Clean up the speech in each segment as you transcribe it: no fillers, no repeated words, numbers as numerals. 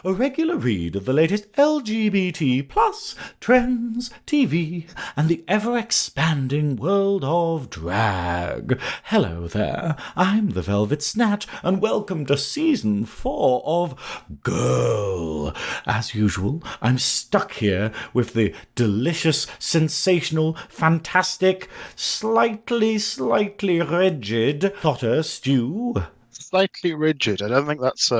a regular read of the latest LGBT plus trends, TV, and the ever-expanding world of drag. Hello there, I'm the Velvet Snatch, and welcome to Season 4 of GURL. As usual, I'm stuck here with the delicious, sensational, fantastic, slightly rigid Potter Stew. Slightly rigid. I don't think that's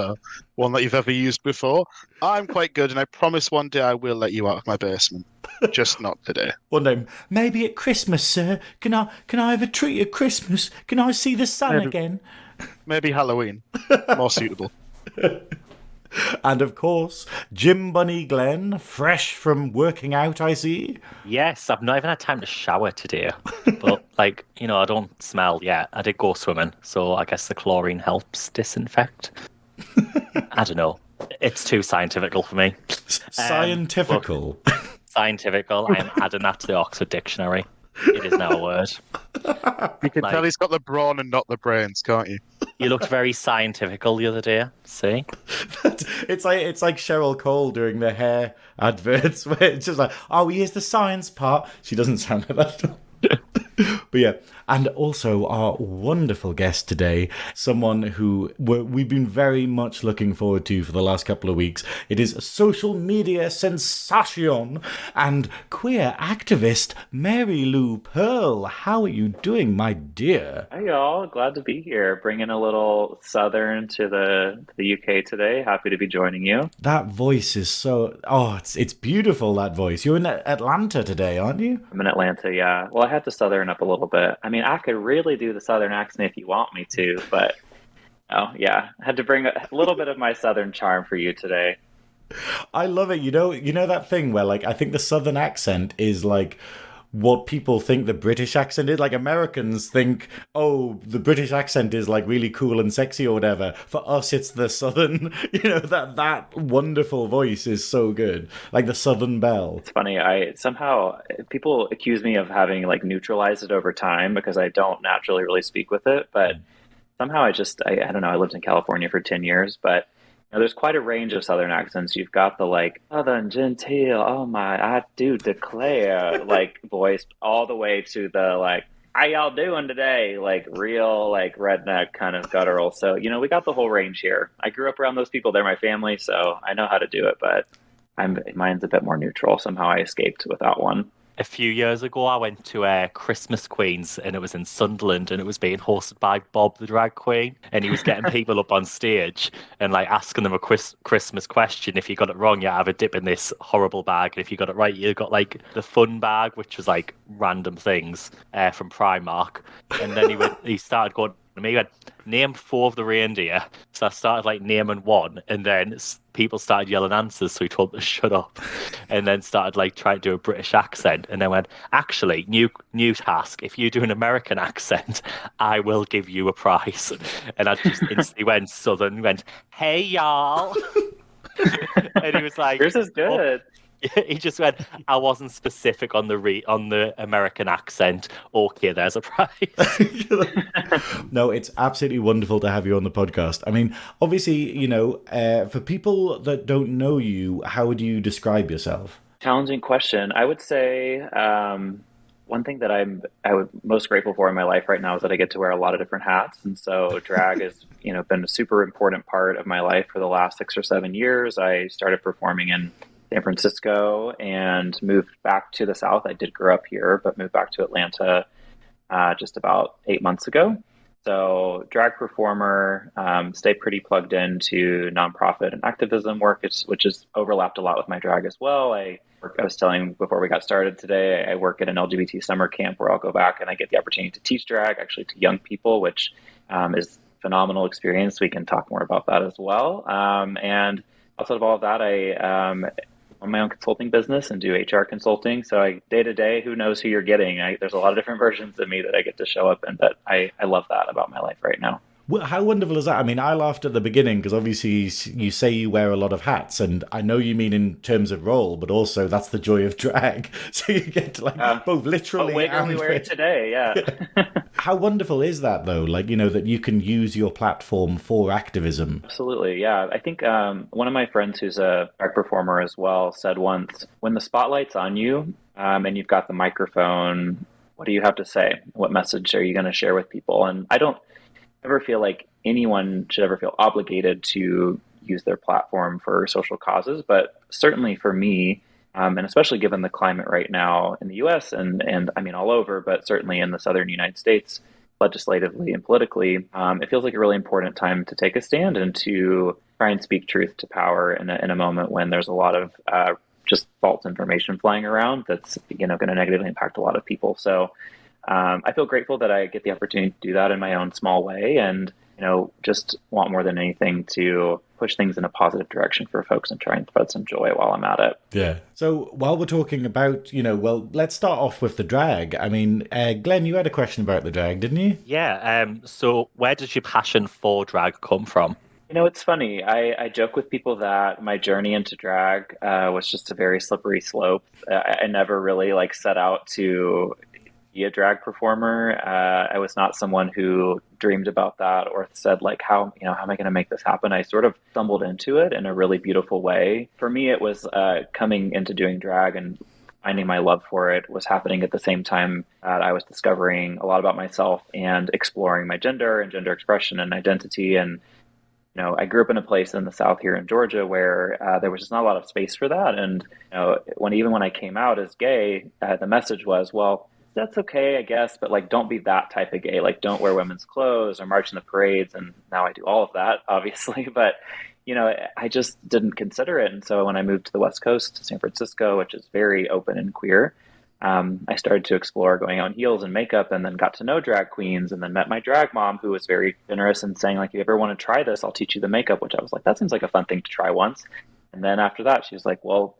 one that you've ever used before. I'm quite good, and I promise one day I will let you out of my basement. Just not today. One day, maybe at Christmas, sir. Can I have a treat at Christmas? Can I see the sun again? Maybe Halloween. More suitable. And of course, Jim Bunny Glenn, fresh from working out, I see. Yes, I've not even had time to shower today. But, I don't smell yet. I did go swimming, so I guess the chlorine helps disinfect. I don't know. It's too scientifical for me. Scientifical? Scientifical. I am adding that to the Oxford Dictionary. It is now a word. You can tell he's got the brawn and not the brains, can't you? You looked very scientifical the other day. See? It's like Cheryl Cole doing the hair adverts where it's just like, oh, here's the science part. She doesn't sound like that. But yeah, and also our wonderful guest today, someone who we've been very much looking forward to for the last couple of weeks. It is social media sensation and queer activist Mary Lou Pearl. How are you doing, my dear? Hi, y'all. Glad to be here. Bringing a little southern to the UK today. Happy to be joining you. That voice is so... Oh, it's beautiful, that voice. You're in Atlanta today, aren't you? I'm in Atlanta, yeah. Well, I had to southern up a little bit. I mean, I could really do the southern accent if you want me to, but oh yeah, I had to bring a little bit of my southern charm for you today. I love it. You know that thing where I think the southern accent is what people think the British accent is. Americans think, oh, the British accent is really cool and sexy or whatever. For us, it's the southern, that wonderful voice is so good. Like the Southern Belle. It's funny. People accuse me of having neutralized it over time because I don't naturally really speak with it. But somehow I don't know. I lived in California for 10 years, but there's quite a range of Southern accents. You've got the Southern genteel, oh my, I do declare, voice, all the way to the how y'all doing today? Real redneck kind of guttural. So, we got the whole range here. I grew up around those people. They're my family, so I know how to do it, but mine's a bit more neutral. Somehow I escaped without one. A few years ago, I went to Christmas Queens, and it was in Sunderland, and it was being hosted by Bob the Drag Queen, and he was getting people up on stage and asking them a Christmas question. If you got it wrong, you have a dip in this horrible bag, and if you got it right, you got the fun bag, which was random things from Primark. And then he started going to me, he went, name 4 of the reindeer. So I started naming one, and then people started yelling answers, so he told them to shut up, and then started trying to do a British accent, and then went, actually, new task, if you do an American accent, I will give you a prize. And I just instantly went southern, went, hey y'all. And he was like, yours is good. He just went, I wasn't specific on the American accent. Okay, there's a prize. No, it's absolutely wonderful to have you on the podcast. I mean, obviously, for people that don't know you, how would you describe yourself? Challenging question. I would say one thing that I would most grateful for in my life right now is that I get to wear a lot of different hats. And so drag has been a super important part of my life for the last 6 or 7 years. I started performing in San Francisco and moved back to the South. I did grow up here, but moved back to Atlanta just about 8 months ago. So drag performer, stay pretty plugged into nonprofit and activism work, which has overlapped a lot with my drag as well. I was telling before we got started today, I work at an LGBT summer camp where I'll go back and I get the opportunity to teach drag actually to young people, which is a phenomenal experience. We can talk more about that as well. And outside of all of that, I own my own consulting business and do HR consulting. So day to day, who knows who you're getting? There's a lot of different versions of me that I get to show up in, but I love that about my life right now. Well, how wonderful is that? I mean, I laughed at the beginning because obviously you say you wear a lot of hats, and I know you mean in terms of role, but also that's the joy of drag. So you get to both literally what wig are we wearing today? Yeah. How wonderful is that, though? That you can use your platform for activism. Absolutely, yeah. I think one of my friends who's a drag performer as well said once, when the spotlight's on you and you've got the microphone, what do you have to say? What message are you going to share with people? And I don't ever feel like anyone should ever feel obligated to use their platform for social causes, but certainly for me, and especially given the climate right now in the US and I mean all over, but certainly in the southern United States, legislatively and politically, it feels like a really important time to take a stand and to try and speak truth to power in a moment when there's a lot of just false information flying around that's going to negatively impact a lot of people. So I feel grateful that I get the opportunity to do that in my own small way, and just want more than anything to push things in a positive direction for folks and try and spread some joy while I'm at it. Yeah. So while we're talking about, let's start off with the drag. I mean, Glenn, you had a question about the drag, didn't you? Yeah. So where does your passion for drag come from? It's funny. I joke with people that my journey into drag was just a very slippery slope. I never really set out to be a drag performer. I was not someone who dreamed about that or said how am I going to make this happen? I sort of stumbled into it in a really beautiful way. For me, it was coming into doing drag and finding my love for it was happening at the same time that I was discovering a lot about myself and exploring my gender and gender expression and identity. And I grew up in a place in the South here in Georgia where there was just not a lot of space for that. And even when I came out as gay, the message was, well, that's okay, I guess, but don't be that type of gay. Don't wear women's clothes or march in the parades. And now I do all of that, obviously, but I just didn't consider it. And so when I moved to the West Coast, to San Francisco, which is very open and queer, I started to explore going out in heels and makeup, and then got to know drag queens, and then met my drag mom, who was very generous and saying, if you ever want to try this, I'll teach you the makeup, which I was like, that seems like a fun thing to try once. And then after that, she was like, well,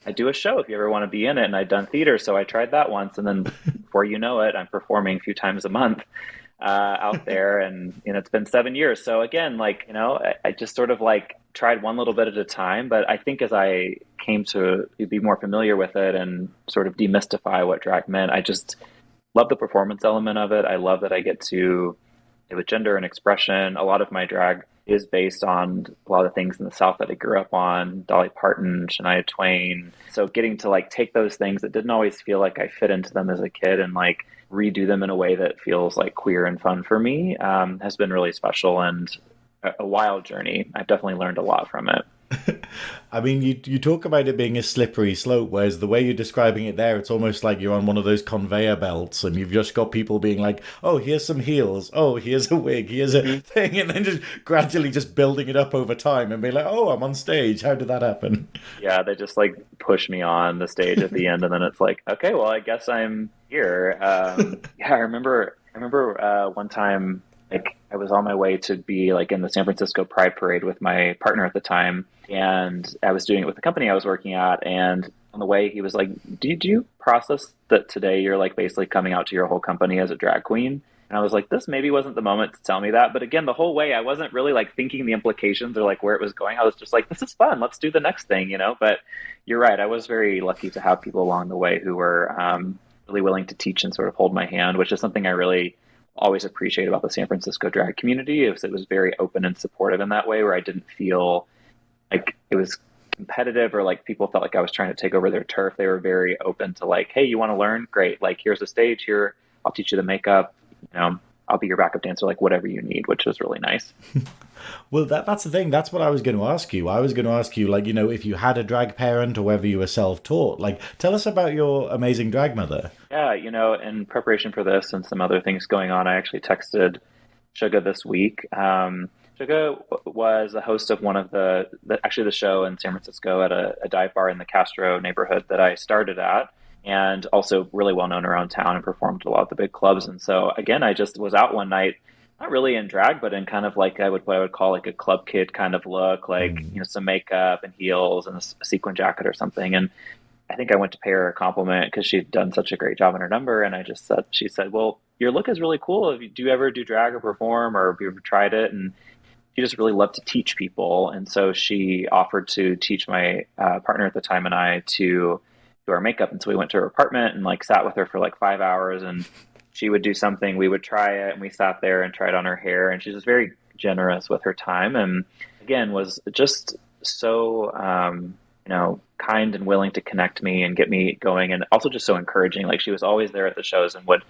I do a show if you ever want to be in it. And I'd done theater, so I tried that once. And then before you know it, I'm performing a few times a month out there. And, it's been 7 years. So again, I just sort of tried one little bit at a time. But I think as I came to be more familiar with it and sort of demystify what drag meant, I just love the performance element of it. I love that I get to, with gender and expression, a lot of my drag is based on a lot of things in the South that I grew up on, Dolly Parton, Shania Twain. So getting to take those things that didn't always feel like I fit into them as a kid and redo them in a way that feels queer and fun for me has been really special and a wild journey. I've definitely learned a lot from it. I mean, you talk about it being a slippery slope, whereas the way you're describing it there, it's almost like you're on one of those conveyor belts and you've just got people being like, oh, here's some heels, oh, here's a wig, here's a thing, and then just gradually just building it up over time and being like, oh, I'm on stage. How did that happen? Yeah, they just push me on the stage at the end, and then it's okay, well, I guess I'm here. Yeah, I remember one time, I was on my way to be in the San Francisco Pride Parade with my partner at the time, and I was doing it with the company I was working at, and on the way he was like, did you process that today you're basically coming out to your whole company as a drag queen? And I was like, this maybe wasn't the moment to tell me that, but again, the whole way I wasn't really thinking the implications or where it was going. I was just this is fun, let's do the next thing, but you're right, I was very lucky to have people along the way who were really willing to teach and sort of hold my hand, which is something I really always appreciate about the San Francisco drag community. It was very open and supportive in that way, where I didn't feel like it was competitive or people felt like I was trying to take over their turf. They were very open to hey, you want to learn? Great. Here's a stage here. I'll teach you the makeup. I'll be your backup dancer, whatever you need, which was really nice. Well, that's the thing. That's what I was going to ask you. I was going to ask you, if you had a drag parent or whether you were self-taught. Tell us about your amazing drag mother. Yeah, in preparation for this and some other things going on, I actually texted Suga this week. Suga was a host of one of the show in San Francisco at a dive bar in the Castro neighborhood that I started at, and also really well known around town and performed at a lot of the big clubs. And so again, I just was out one night, not really in drag, but in kind of what I would call a club kid kind of look, some makeup and heels and a sequin jacket or something. And I think I went to pay her a compliment because she'd done such a great job on her number. And she said, well, your look is really cool. Do you ever do drag or perform, or have you ever tried it? And she just really loved to teach people. And so she offered to teach my partner at the time and I to do our makeup. And so we went to her apartment and like sat with her for like 5 hours, and she would do something, we would try it, and we sat there and tried on her hair. And she's just very generous with her time. And again, was just so, kind and willing to connect me and get me going, and also just so encouraging. Like, she was always there at the shows and would,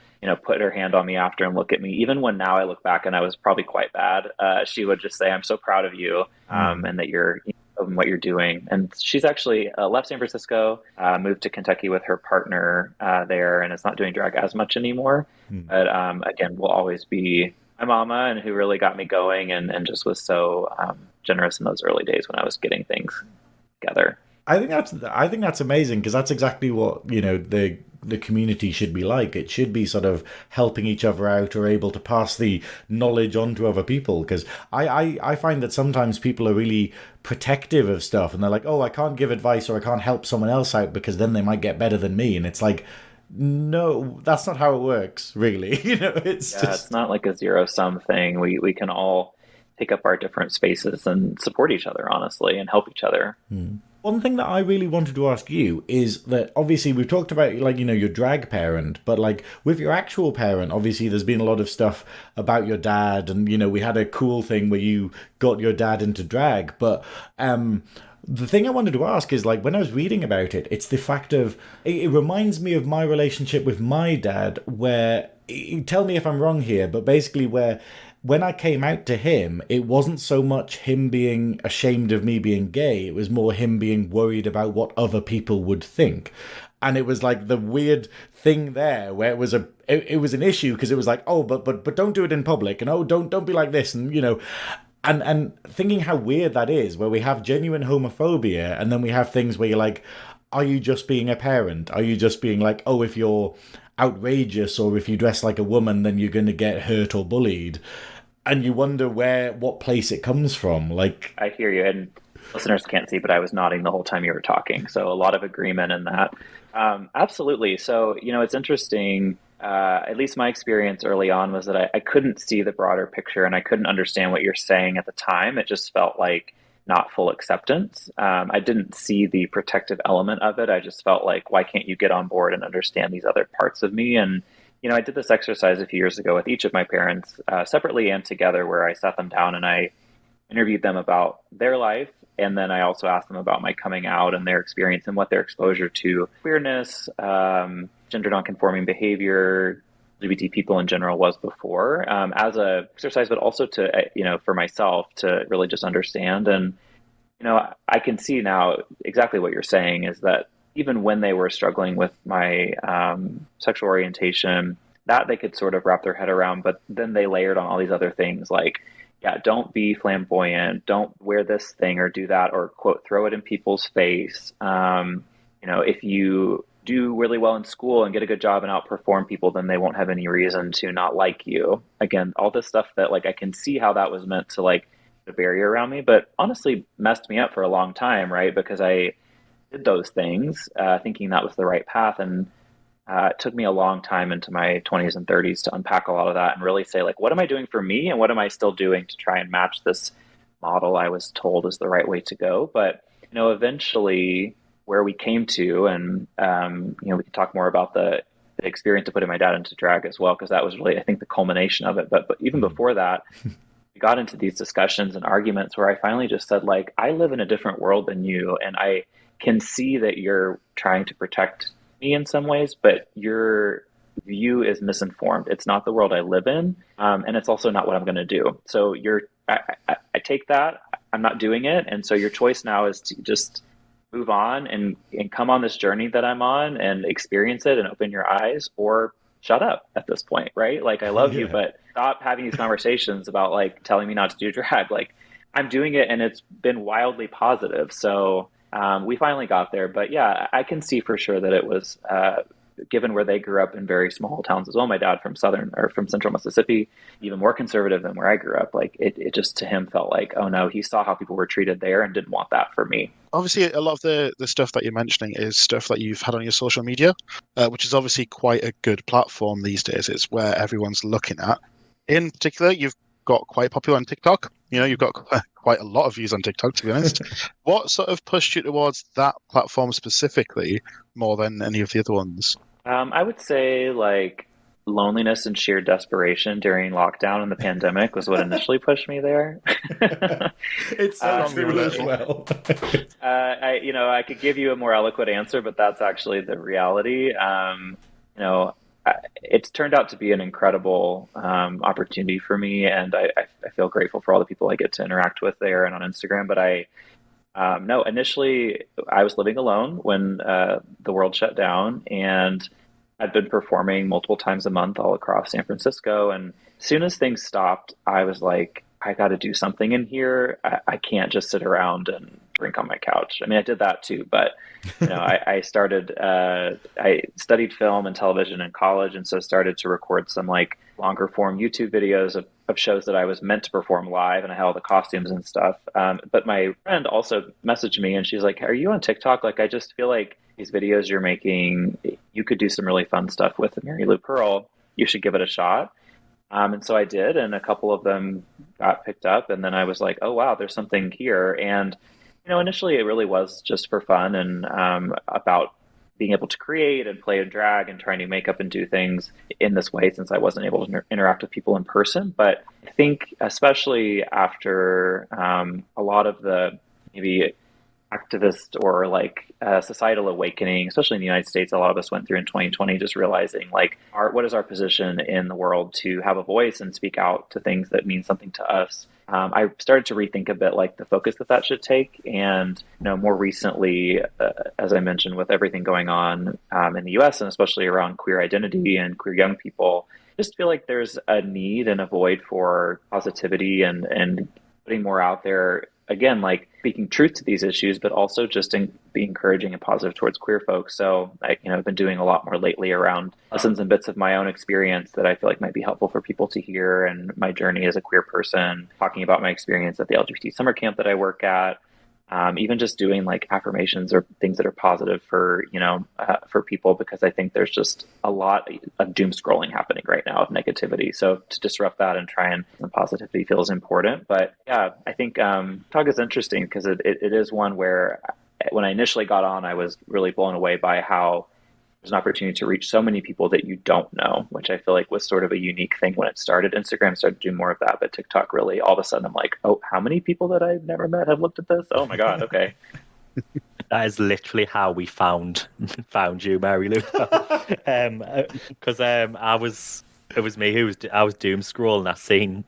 put her hand on me after and look at me. Even when now I look back and I was probably quite bad, she would just say, I'm so proud of you, and that you're what you're doing. And she's actually left San Francisco, moved to Kentucky with her partner there, and is not doing drag as much anymore. But again, will always be my mama, and who really got me going, and just was so generous in those early days when I was getting things together. I think that's amazing, because that's exactly what the community should be like. It should be sort of helping each other out, or able to pass the knowledge on to other people. Because I find that sometimes people are really protective of stuff, and they're like, oh, I can't give advice or I can't help someone else out because then they might get better than me. And it's like, no, that's not how it works, really. It's not like a zero-sum thing. We can all pick up our different spaces and support each other, honestly, and help each other. One thing that I really wanted to ask you is that obviously we've talked about your drag parent, but like with your actual parent, obviously there's been a lot of stuff about your dad, and we had a cool thing where you got your dad into drag. But the thing I wanted to ask is, like, when I was reading about it, it's the fact of it reminds me of my relationship with my dad, where, tell me if I'm wrong here, but basically where when I came out to him, it wasn't so much him being ashamed of me being gay. It was more him being worried about what other people would think. And it was like the weird thing there where it was an issue, because it was like, oh, but don't do it in public, and oh, don't be like this, and and thinking how weird that is, where we have genuine homophobia, and then we have things where you're like, are you just being a parent? Are you just being like, oh, if you're outrageous or if you dress like a woman, then you're going to get hurt or bullied? And you wonder what place it comes from. Like, I hear you, and listeners can't see, but I was nodding the whole time you were talking. So a lot of agreement in that. Absolutely. So, it's interesting. At least my experience early on was that I couldn't see the broader picture, and I couldn't understand what you're saying at the time. It just felt like not full acceptance. I didn't see the protective element of it. I just felt like, why can't you get on board and understand these other parts of me? And I did this exercise a few years ago with each of my parents, separately and together, where I sat them down and I interviewed them about their life. And then I also asked them about my coming out and their experience and what their exposure to queerness, gender nonconforming behavior, LGBT people in general was before, as a exercise, but also to, for myself to really just understand. And, I can see now exactly what you're saying, is that even when they were struggling with my sexual orientation, that they could sort of wrap their head around, but then they layered on all these other things like, yeah, don't be flamboyant, don't wear this thing or do that, or quote, throw it in people's face. If you do really well in school and get a good job and outperform people, then they won't have any reason to not like you. Again, all this stuff that like I can see how that was meant to like a barrier around me, but honestly messed me up for a long time, right? Because I did those things thinking that was the right path, and it took me a long time into my 20s and 30s to unpack a lot of that and really say, like, what am I doing for me, and what am I still doing to try and match this model I was told is the right way to go? But eventually where we came to, and we can talk more about the experience of putting my dad into drag as well, because that was really, I think, the culmination of it. But even before that, we got into these discussions and arguments where I finally just said, like, I live in a different world than you, and I can see that you're trying to protect me in some ways, but your view is misinformed. It's not the world I live in, and it's also not what I'm going to do. So I take that. I'm not doing it, and so your choice now is to just move on and come on this journey that I'm on and experience it and open your eyes, or shut up at this point, right? Like, I love you, but stop having these conversations about like telling me not to do drag. Like, I'm doing it and it's been wildly positive. So we finally got there, but yeah, I can see for sure that it was given where they grew up in very small towns as well, my dad from central Mississippi, even more conservative than where I grew up, like it just to him felt like, oh no, he saw how people were treated there and didn't want that for me. Obviously, a lot of the stuff that you're mentioning is stuff that you've had on your social media, which is obviously quite a good platform these days. It's where everyone's looking at. In particular, you've got quite popular on TikTok. You've got quite a lot of views on TikTok, to be honest. What sort of pushed you towards that platform specifically more than any of the other ones? I would say like loneliness and sheer desperation during lockdown and the pandemic was what initially pushed me there. It's so true as well. I could give you a more eloquent answer, but that's actually the reality. It's turned out to be an incredible opportunity for me, and I feel grateful for all the people I get to interact with there and on Instagram. But initially I was living alone when the world shut down, and I'd been performing multiple times a month all across San Francisco. And as soon as things stopped, I was like, I got to do something in here. I can't just sit around and drink on my couch. I mean, I did that too, but I studied film and television in college, and so started to record some like longer form YouTube videos of shows that I was meant to perform live, and I had all the costumes and stuff. But my friend also messaged me, and she's like, "Are you on TikTok? Like, I just feel like these videos you're making, you could do some really fun stuff with Mary Lou Pearl. You should give it a shot." And so I did, and a couple of them got picked up, and then I was like, oh, wow, there's something here. And, initially it really was just for fun and about being able to create and play and drag and trying to make up and do things in this way, since I wasn't able to interact with people in person. But I think especially after a lot of the maybe activist or like societal awakening, especially in the United States, a lot of us went through in 2020, just realizing like what is our position in the world to have a voice and speak out to things that mean something to us. I started to rethink a bit like the focus that should take. And, more recently, as I mentioned, with everything going on in the US and especially around queer identity and queer young people, just feel like there's a need and a void for positivity and putting more out there. Again, like speaking truth to these issues, but also just be encouraging and positive towards queer folks. So I've been doing a lot more lately around lessons and bits of my own experience that I feel like might be helpful for people to hear, and my journey as a queer person, talking about my experience at the LGBT summer camp that I work at, even just doing like affirmations or things that are positive for people, because I think there's just a lot of doom scrolling happening right now of negativity. So to disrupt that and try and some positivity feels important. But yeah, I think talk is interesting because it is one where when I initially got on, I was really blown away by how there's an opportunity to reach so many people that you don't know, which I feel like was sort of a unique thing when it started. Instagram started to do more of that, but TikTok really, all of a sudden I'm like, oh, how many people that I've never met have looked at this? Oh my God, okay. That is literally how we found you, Mary Lou. Because it was me I was doom scrolling. I seen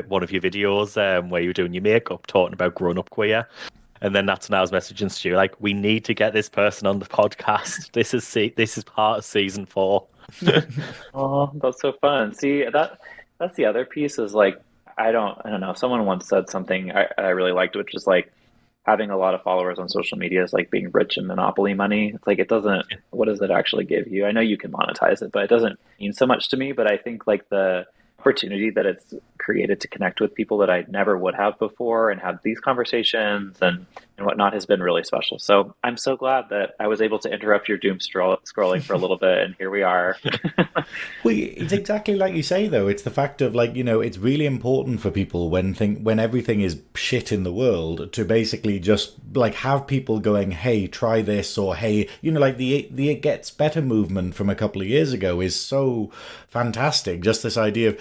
one of your videos where you were doing your makeup, talking about growing up queer. And then that's when I was messaging Stu, like, we need to get this person on the podcast. This is part of season 4. Oh, that's so fun. See, that's the other piece is like, I don't know. Someone once said something I really liked, which is like having a lot of followers on social media is like being rich in monopoly money. It's like, what does it actually give you? I know you can monetize it, but it doesn't mean so much to me. But I think like the opportunity that it's created to connect with people that I never would have before and have these conversations and whatnot has been really special. So I'm so glad that I was able to interrupt your doom scrolling for a little bit, and here we are. Well, it's exactly like you say, though. It's the fact of like, it's really important for people when everything is shit in the world to basically just like have people going, hey, try this, or hey, like the It Gets Better movement from a couple of years ago is so fantastic. Just this idea of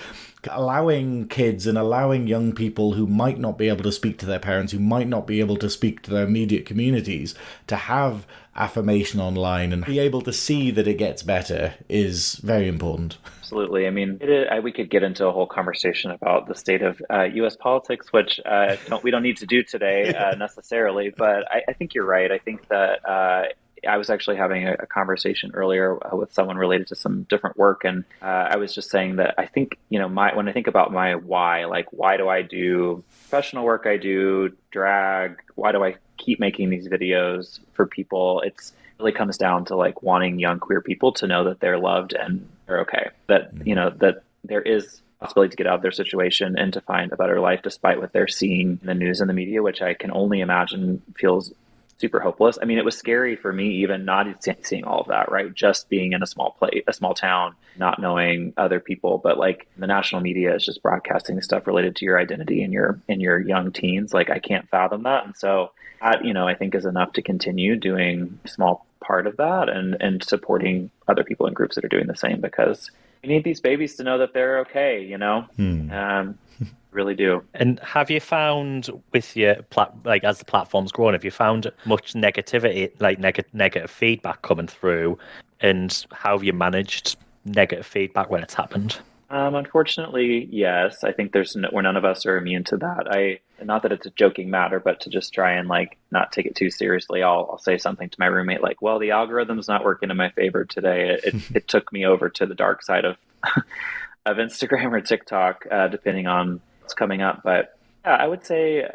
allowing kids and allowing young people who might not be able to speak to their parents, who might not be able to speak to their immediate communities, to have affirmation online and be able to see that it gets better is very important. Absolutely. I mean, we could get into a whole conversation about the state of U.S. politics, which we don't need to do today necessarily. But I think you're right. I think that I was actually having a conversation earlier with someone related to some different work, and I was just saying that I think, when I think about my why, like why do I do professional work I do, drag, why do I keep making these videos for people? It's really comes down to like wanting young queer people to know that they're loved and they're okay, that, that there is possibility to get out of their situation and to find a better life despite what they're seeing in the news and the media, which I can only imagine feels super hopeless. I mean, it was scary for me even not seeing all of that, right? Just being in a small town, not knowing other people, but like the national media is just broadcasting stuff related to your identity and your young teens. Like I can't fathom that. And so that, I think is enough to continue doing a small part of that and supporting other people and groups that are doing the same, because we need these babies to know that they're okay, really do. And have you found with your like as the platform's grown, have you found much negativity, like negative feedback coming through, and how have you managed negative feedback when it's happened? Unfortunately, yes. I think where none of us are immune to that. Not that it's a joking matter, but to just try and like not take it too seriously, I'll say something to my roommate like, "Well, the algorithm's not working in my favor today. It took me over to the dark side of of Instagram or TikTok, depending on what's coming up." But yeah, I would say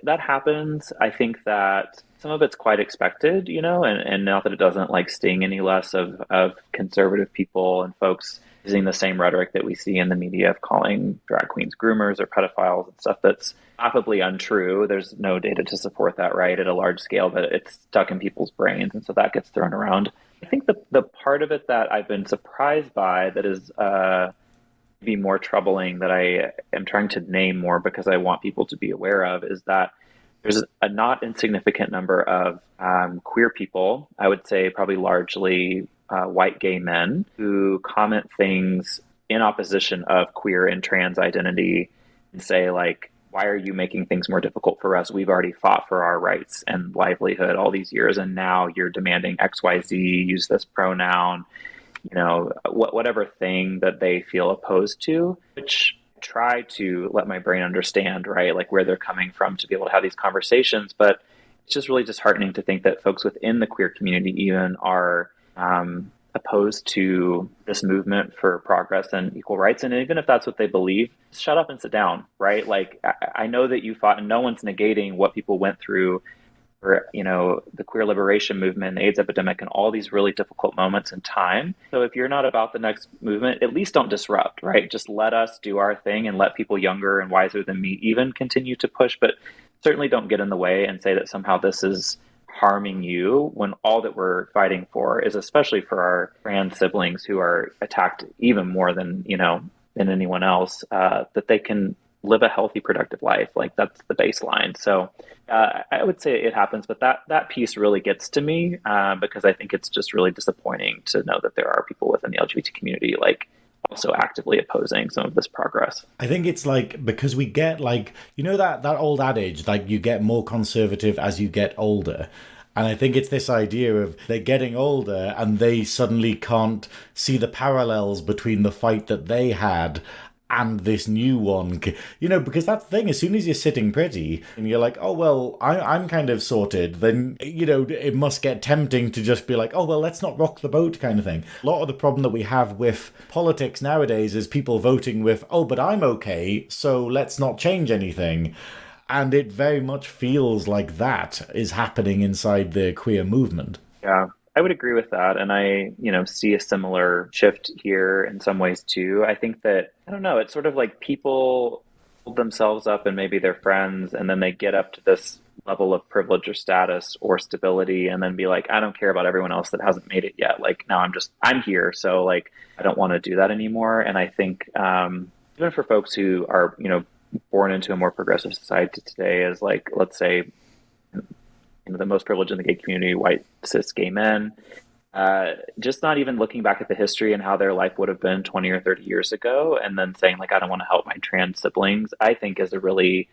that happens. I think that some of it's quite expected, and not that it doesn't like sting any less of conservative people and folks using the same rhetoric that we see in the media of calling drag queens groomers or pedophiles and stuff that's laughably untrue. There's no data to support that, right, at a large scale, but it's stuck in people's brains, and so that gets thrown around. I think the part of it that I've been surprised by that is maybe more troubling, that I am trying to name more because I want people to be aware of, is that there's a not insignificant number of queer people, I would say probably largely white gay men, who comment things in opposition of queer and trans identity and say like, why are you making things more difficult for us? We've already fought for our rights and livelihood all these years, and now you're demanding XYZ, use this pronoun, whatever thing that they feel opposed to, which I try to let my brain understand, right? Like where they're coming from to be able to have these conversations. But it's just really disheartening to think that folks within the queer community even are opposed to this movement for progress and equal rights. And even if that's what they believe, shut up and sit down, right? Like, I know that you fought, and no one's negating what people went through for, the queer liberation movement, the AIDS epidemic, and all these really difficult moments in time. So if you're not about the next movement, at least don't disrupt, right? Just let us do our thing and let people younger and wiser than me even continue to push, but certainly don't get in the way and say that somehow this is harming you, when all that we're fighting for is, especially for our trans siblings who are attacked even more than anyone else, that they can live a healthy, productive life. Like that's the baseline. So I would say it happens, but that piece really gets to me because I think it's just really disappointing to know that there are people within the LGBT community like also actively opposing some of this progress. I think it's like, because we get like, that old adage, like you get more conservative as you get older. And I think it's this idea of they're getting older and they suddenly can't see the parallels between the fight that they had and this new one, because that's the thing. As soon as you're sitting pretty and you're like, oh, well, I'm kind of sorted, then, it must get tempting to just be like, oh, well, let's not rock the boat kind of thing. A lot of the problem that we have with politics nowadays is people voting with, oh, but I'm okay, so let's not change anything. And it very much feels like that is happening inside the queer movement. Yeah. I would agree with that. And I, see a similar shift here in some ways too. I think that, I don't know, it's sort of like people hold themselves up and maybe their friends, and then they get up to this level of privilege or status or stability and then be like, I don't care about everyone else that hasn't made it yet. Like now I'm here. So like, I don't want to do that anymore. And I think even for folks who are, born into a more progressive society today, as like, let's say, the most privileged in the gay community, white cis gay men, just not even looking back at the history and how their life would have been 20 or 30 years ago, and then saying like, I don't want to help my trans siblings, I think it's really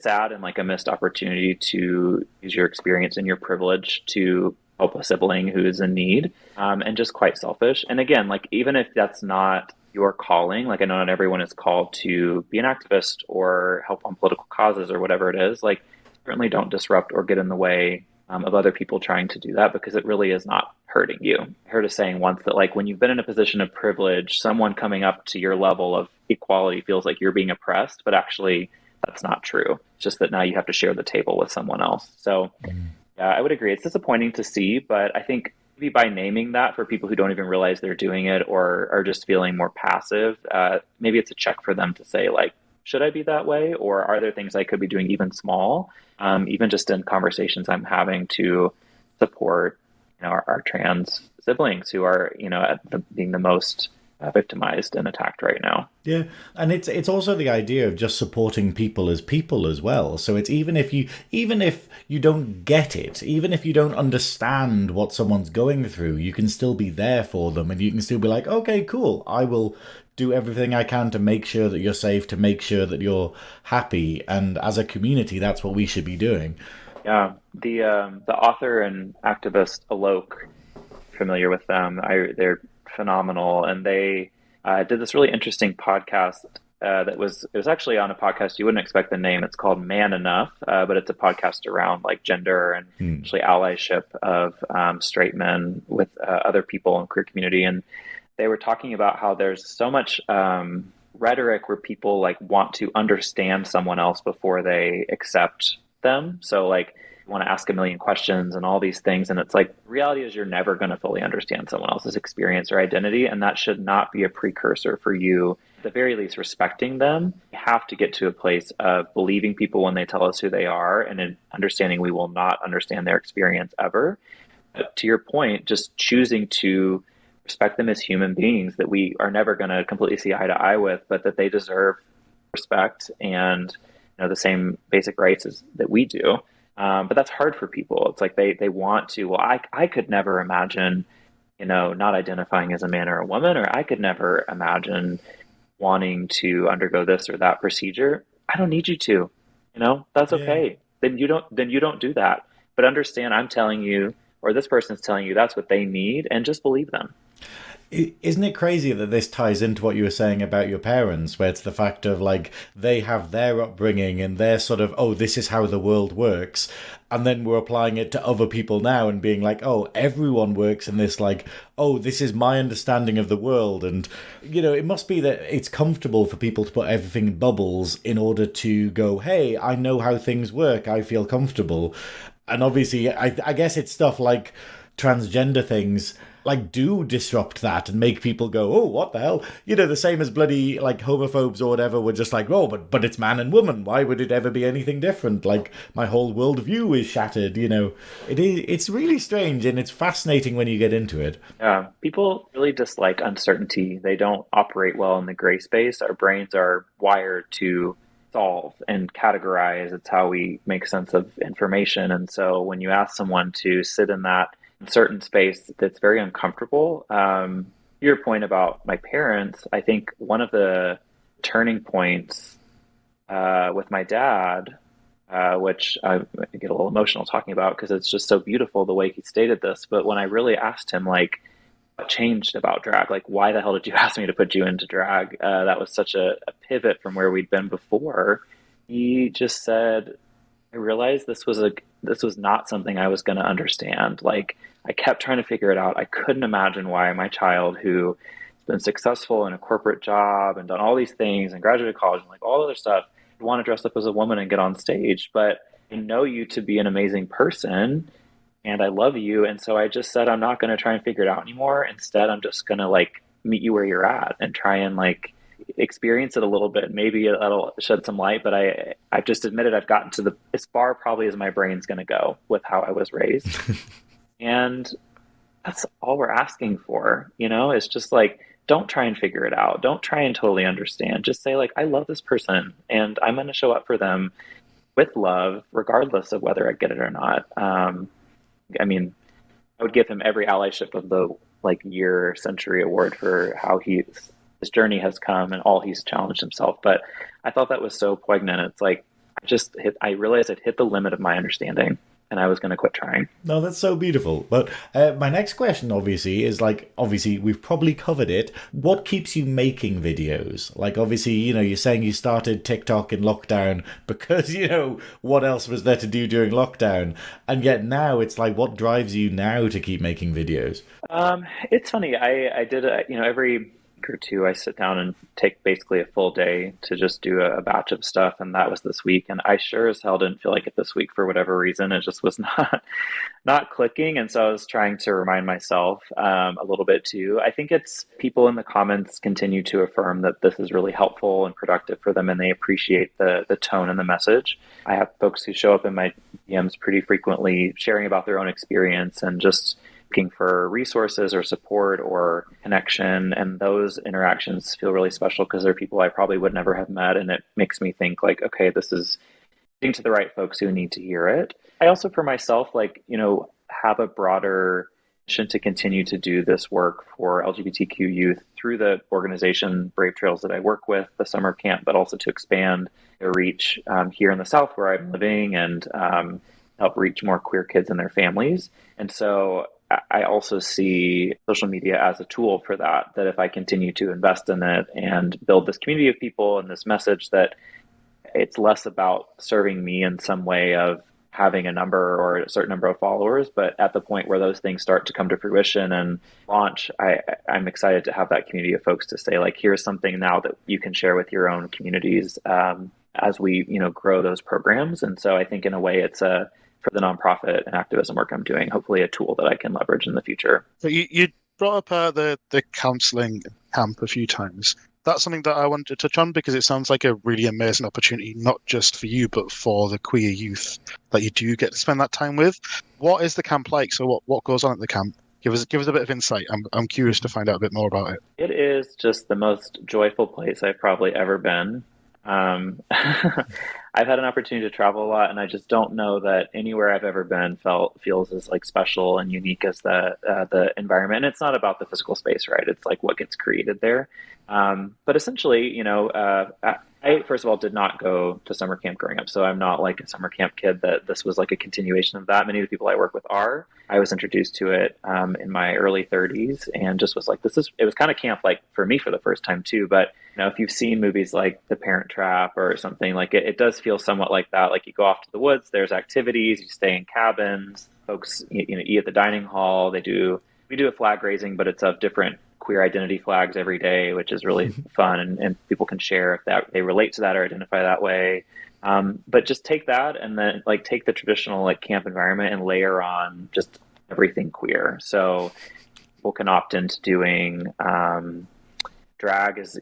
sad and like a missed opportunity to use your experience and your privilege to help a sibling who is in need, and just quite selfish. And again, like even if that's not your calling, like I know not everyone is called to be an activist or help on political causes or whatever it is, like certainly don't disrupt or get in the way of other people trying to do that, because it really is not hurting you. I heard a saying once that, like, when you've been in a position of privilege, someone coming up to your level of equality feels like you're being oppressed, but actually that's not true. It's just that now you have to share the table with someone else. So yeah, I would agree. It's disappointing to see, but I think maybe by naming that for people who don't even realize they're doing it or are just feeling more passive, maybe it's a check for them to say, like, should I be that way? Or are there things I could be doing even small, even just in conversations I'm having to support, our trans siblings who are, being the most victimized and attacked right now. Yeah, and it's also the idea of just supporting people as well. So it's even if you don't get it, even if you don't understand what someone's going through, you can still be there for them, and you can still be like, okay, cool, I will do everything I can to make sure that you're safe, to make sure that you're happy, and as a community, that's what we should be doing. Yeah, the author and activist Alok, familiar with them? They're phenomenal, and they did this really interesting podcast it was actually on a podcast you wouldn't expect the name. It's called Man Enough, but it's a podcast around like gender and actually allyship of straight men with other people in queer community. And they were talking about how there's so much rhetoric where people like want to understand someone else before they accept them. So like you want to ask a million questions and all these things. And it's like, reality is you're never going to fully understand someone else's experience or identity. And that should not be a precursor for you, at the very least, respecting them. You have to get to a place of believing people when they tell us who they are and in understanding we will not understand their experience ever. But to your point, just choosing to respect them as human beings that we are never going to completely see eye to eye with, but that they deserve respect and the same basic rights as that we do. But that's hard for people. It's like they want to, well, I could never imagine, not identifying as a man or a woman, or I could never imagine wanting to undergo this or that procedure. I don't need you to, that's okay. Then you don't do that. But understand I'm telling you, or this person's telling you that's what they need, and just believe them. Isn't it crazy that this ties into what you were saying about your parents, where it's the fact of like they have their upbringing and they're sort of, oh, this is how the world works, and then we're applying it to other people now and being like, oh, everyone works in this, like, oh, this is my understanding of the world. And it must be that it's comfortable for people to put everything in bubbles in order to go, hey, I know how things work, I feel comfortable. And obviously I guess it's stuff like transgender things like do disrupt that and make people go, oh, what the hell? The same as bloody like homophobes or whatever were just like, oh, but it's man and woman. Why would it ever be anything different? Like my whole worldview is shattered. It's really strange and it's fascinating when you get into it. Yeah, people really dislike uncertainty. They don't operate well in the gray space. Our brains are wired to solve and categorize. It's how we make sense of information. And so when you ask someone to sit in that certain space that's very uncomfortable. Your point about my parents, I think one of the turning points with my dad, which I get a little emotional talking about because it's just so beautiful the way he stated this. But when I really asked him, like, what changed about drag? Like, why the hell did you ask me to put you into drag? That was such a pivot from where we'd been before. He just said, I realized this was not something I was going to understand. Like, I kept trying to figure it out. I couldn't imagine why my child, who has been successful in a corporate job and done all these things and graduated college and like all other stuff, would want to dress up as a woman and get on stage. But I know you to be an amazing person and I love you. And so I just said, I'm not going to try and figure it out anymore. Instead, I'm just going to like meet you where you're at and try and like experience it a little bit. Maybe that'll shed some light, but I've just admitted I've gotten to as far probably as my brain's going to go with how I was raised. And that's all we're asking for, it's just like, don't try and figure it out. Don't try and totally understand. Just say like, I love this person and I'm going to show up for them with love, regardless of whether I get it or not. I mean, I would give him every allyship of the like year century award for how his journey has come and all he's challenged himself. But I thought that was so poignant. It's like, I realized I'd hit the limit of my understanding and I was going to quit trying. No, that's so beautiful. But my next question, obviously, is obviously, we've probably covered it. What keeps you making videos? Like, obviously, you're saying you started TikTok in lockdown because, what else was there to do during lockdown? And yet now it's like, what drives you now to keep making videos? It's funny. I did, every week or two, I sit down and take basically a full day to just do a batch of stuff. And that was this week. And I sure as hell didn't feel like it this week for whatever reason. It just was not clicking. And so I was trying to remind myself a little bit too. I think it's people in the comments continue to affirm that this is really helpful and productive for them, and they appreciate the tone and the message. I have folks who show up in my DMs pretty frequently sharing about their own experience and just looking for resources or support or connection. And those interactions feel really special because they're people I probably would never have met. And it makes me think like, okay, this is getting to the right folks who need to hear it. I also, for myself, have a broader mission to continue to do this work for LGBTQ youth through the organization Brave Trails that I work with, the summer camp, but also to expand their reach here in the South where I'm living and help reach more queer kids and their families. And so I also see social media as a tool for that if I continue to invest in it and build this community of people and this message, that it's less about serving me in some way of having a number or a certain number of followers, but at the point where those things start to come to fruition and launch, I'm excited to have that community of folks to say, like, here's something now that you can share with your own communities as we, grow those programs. And so I think in a way it's for the nonprofit and activism work I'm doing, hopefully a tool that I can leverage in the future. So you brought up the counselling camp a few times. That's something that I wanted to touch on because it sounds like a really amazing opportunity, not just for you, but for the queer youth that you do get to spend that time with. What is the camp like? So what goes on at the camp? Give us a bit of insight. I'm curious to find out a bit more about it. It is just the most joyful place I've probably ever been. I've had an opportunity to travel a lot, and I just don't know that anywhere I've ever been feels as like special and unique as the environment. And it's not about the physical space, right? It's like what gets created there. But essentially, I first of all did not go to summer camp growing up, so I'm not like a summer camp kid that this was like a continuation of that. Many of the people I work with are. I was introduced to it in my early 30s and just was like, it was kind of camp like for me for the first time too. But if you've seen movies like The Parent Trap or something, like it does feel somewhat like that. Like you go off to the woods, there's activities, you stay in cabins, folks eat at the dining hall. We do a flag raising, but it's of different queer identity flags every day, which is really fun, and people can share if that they relate to that or identify that way. But just take that and then take the traditional camp environment and layer on just everything queer. So people can opt into doing drag is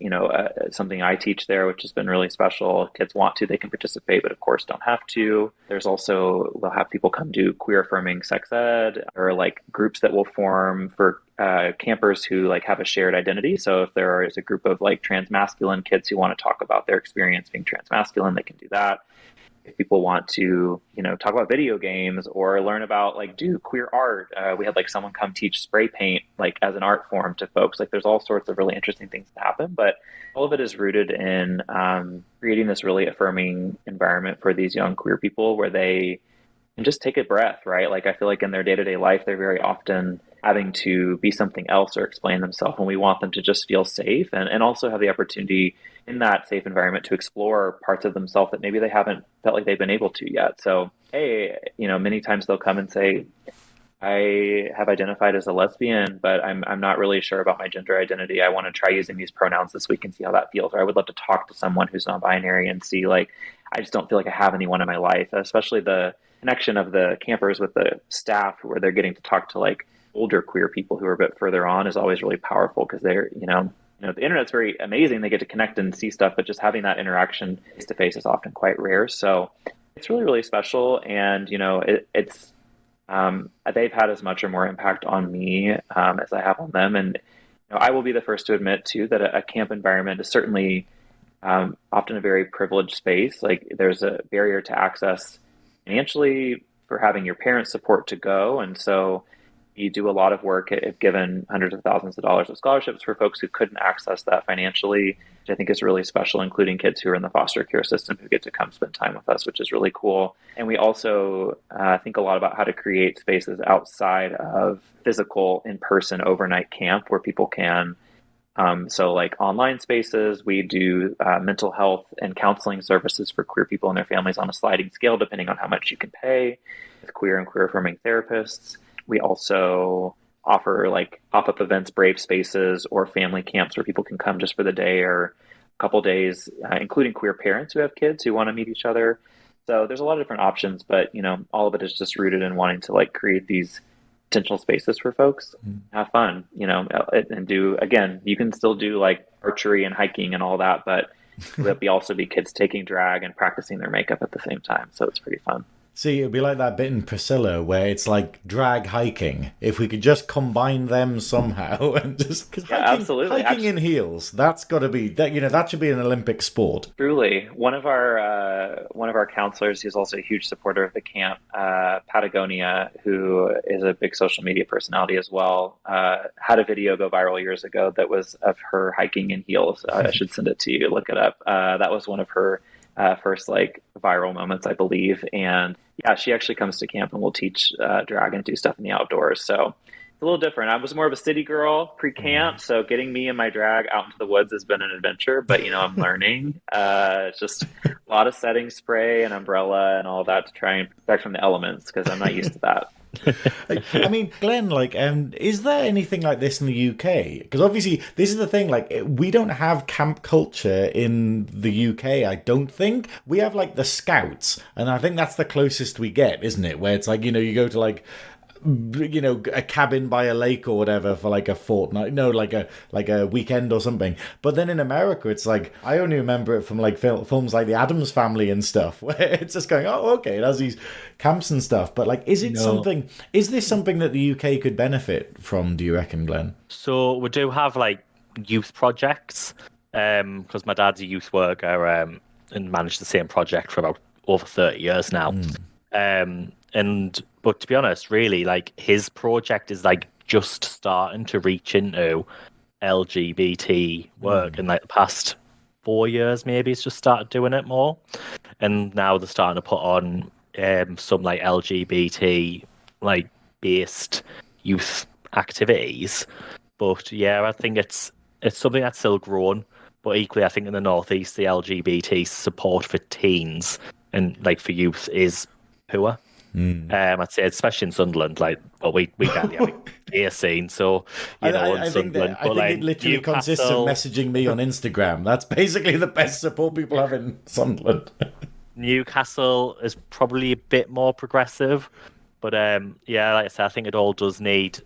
something I teach there, which has been really special. If kids want to, they can participate, but of course don't have to. There's also, we'll have people come do queer affirming sex ed, or groups that will form for campers who have a shared identity. So if there is a group of trans masculine kids who want to talk about their experience being trans masculine, they can do that. If people want to, talk about video games or learn about do queer art, we had someone come teach spray paint as an art form to folks. There's all sorts of really interesting things that happen, but all of it is rooted in creating this really affirming environment for these young queer people where they can just take a breath, right? I feel like in their day-to-day life, they're very often having to be something else or explain themselves, and we want them to just feel safe and also have the opportunity in that safe environment to explore parts of themselves that maybe they haven't felt like they've been able to yet. So, hey, many times they'll come and say, I have identified as a lesbian, but I'm not really sure about my gender identity. I want to try using these pronouns this week and see how that feels. Or I would love to talk to someone who's non-binary and see, I just don't feel like I have anyone in my life, especially the connection of the campers with the staff where they're getting to talk to older queer people who are a bit further on is always really powerful because they're, the internet's very amazing. They get to connect and see stuff, but just having that interaction face to face is often quite rare. So it's really, really special. And, it's they've had as much or more impact on me as I have on them. And I will be the first to admit too that a camp environment is certainly often a very privileged space. There's a barrier to access financially for having your parents' support to go. And so We do a lot of work. Have given hundreds of thousands of dollars of scholarships for folks who couldn't access that financially, which I think is really special, including kids who are in the foster care system who get to come spend time with us, which is really cool. And we also think a lot about how to create spaces outside of physical in-person overnight camp where people can so like online spaces. We do mental health and counseling services for queer people and their families on a sliding scale, depending on how much you can pay, with queer and queer affirming therapists. We also offer like pop-up events, brave spaces, or family camps where people can come just for the day or a couple days, including queer parents who have kids who want to meet each other. So there's a lot of different options, but all of it is just rooted in wanting to like create these potential spaces for folks, have fun, and do, again, you can still do like archery and hiking and all that, but there'll also be kids taking drag and practicing their makeup at the same time. So it's pretty fun. See, it'd be like that bit in Priscilla where it's like drag hiking. If we could just combine them somehow and just absolutely. Hiking in heels, that's got to be that. That should be an Olympic sport. Truly, one of our counselors, who's also a huge supporter of the camp, Patagonia, who is a big social media personality as well, had a video go viral years ago that was of her hiking in heels. I should send it to you. Look it up. That was one of her first like viral moments, I believe. And yeah, she actually comes to camp and will teach drag and do stuff in the outdoors. So it's a little different. I was more of a city girl pre-camp, so getting me and my drag out into the woods has been an adventure, but I'm learning. It's just a lot of setting spray and umbrella and all that to try and protect from the elements, because I'm not used to that. I mean, Glenn, is there anything like this in the UK? Because obviously, this is the thing, we don't have camp culture in the UK, I don't think. We have, the Scouts, and I think that's the closest we get, isn't it? Where it's you go to, a cabin by a lake or whatever for a fortnight, a weekend or something. But then in America, it's I only remember it from films like The Addams Family and stuff, where it's just going, oh, okay, it has these camps and stuff. But is this something that the UK could benefit from, do you reckon, Glenn? So we do have youth projects, because my dad's a youth worker, and managed the same project for about over 30 years now. But to be honest, really, his project is just starting to reach into LGBT work in the past 4 years. Maybe it's just started doing it more, and now they're starting to put on some LGBT based youth activities. But yeah, I think it's something that's still growing. But equally, I think in the Northeast, the LGBT support for teens and for youth is poor. I'd say, especially in Sunderland, we barely have a gay scene, so I think it literally consists of messaging me on Instagram. That's basically the best support people have in Sunderland. Newcastle is probably a bit more progressive, but yeah, like I said, I think it does need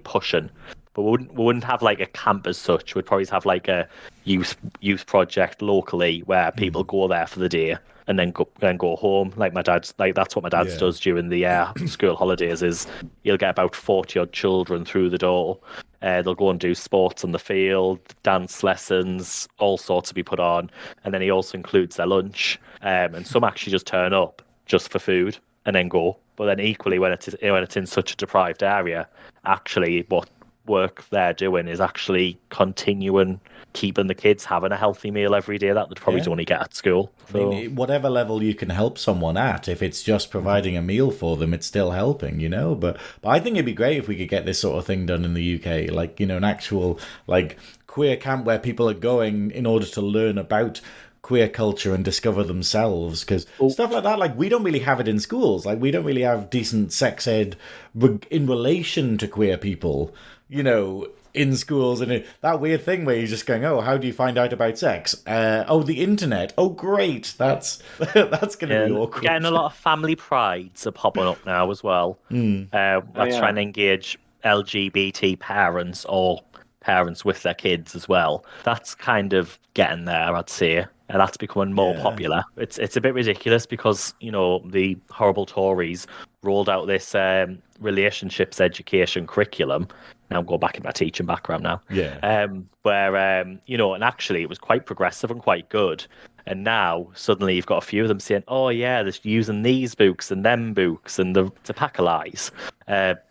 pushing. But we wouldn't have a camp as such. We'd probably have a youth project locally where people go there for the day and then go home. My dad's that's what my dad does during the school holidays. Is you'll get about 40 odd children through the door. They'll go and do sports on the field, dance lessons, all sorts to be put on, and then he also includes their lunch. And some actually just turn up just for food and then go. But then equally, when it's in such a deprived area, actually what work they're doing is actually continuing keeping the kids having a healthy meal every day that they'd probably only get at school. So, I mean, whatever level you can help someone at, if it's just providing a meal for them, it's still helping, But I think it'd be great if we could get this sort of thing done in the UK, an actual queer camp where people are going in order to learn about queer culture and discover themselves, because stuff like that, we don't really have it in schools. We don't really have decent sex ed in relation to queer people, in schools, and that weird thing where you're just going, oh, how do you find out about sex? The internet. Oh, great. That's going to be awkward. Getting a lot of family prides are popping up now as well. That's trying to engage LGBT parents or parents with their kids as well. That's kind of getting there, I'd say. And that's becoming more popular. It's a bit ridiculous because, the horrible Tories rolled out this relationships education curriculum. Now I'm going back in my teaching background now. Yeah. Where, and actually it was quite progressive and quite good. And now suddenly you've got a few of them saying, "Oh yeah, they're using these books and them books," and it's a pack of lies.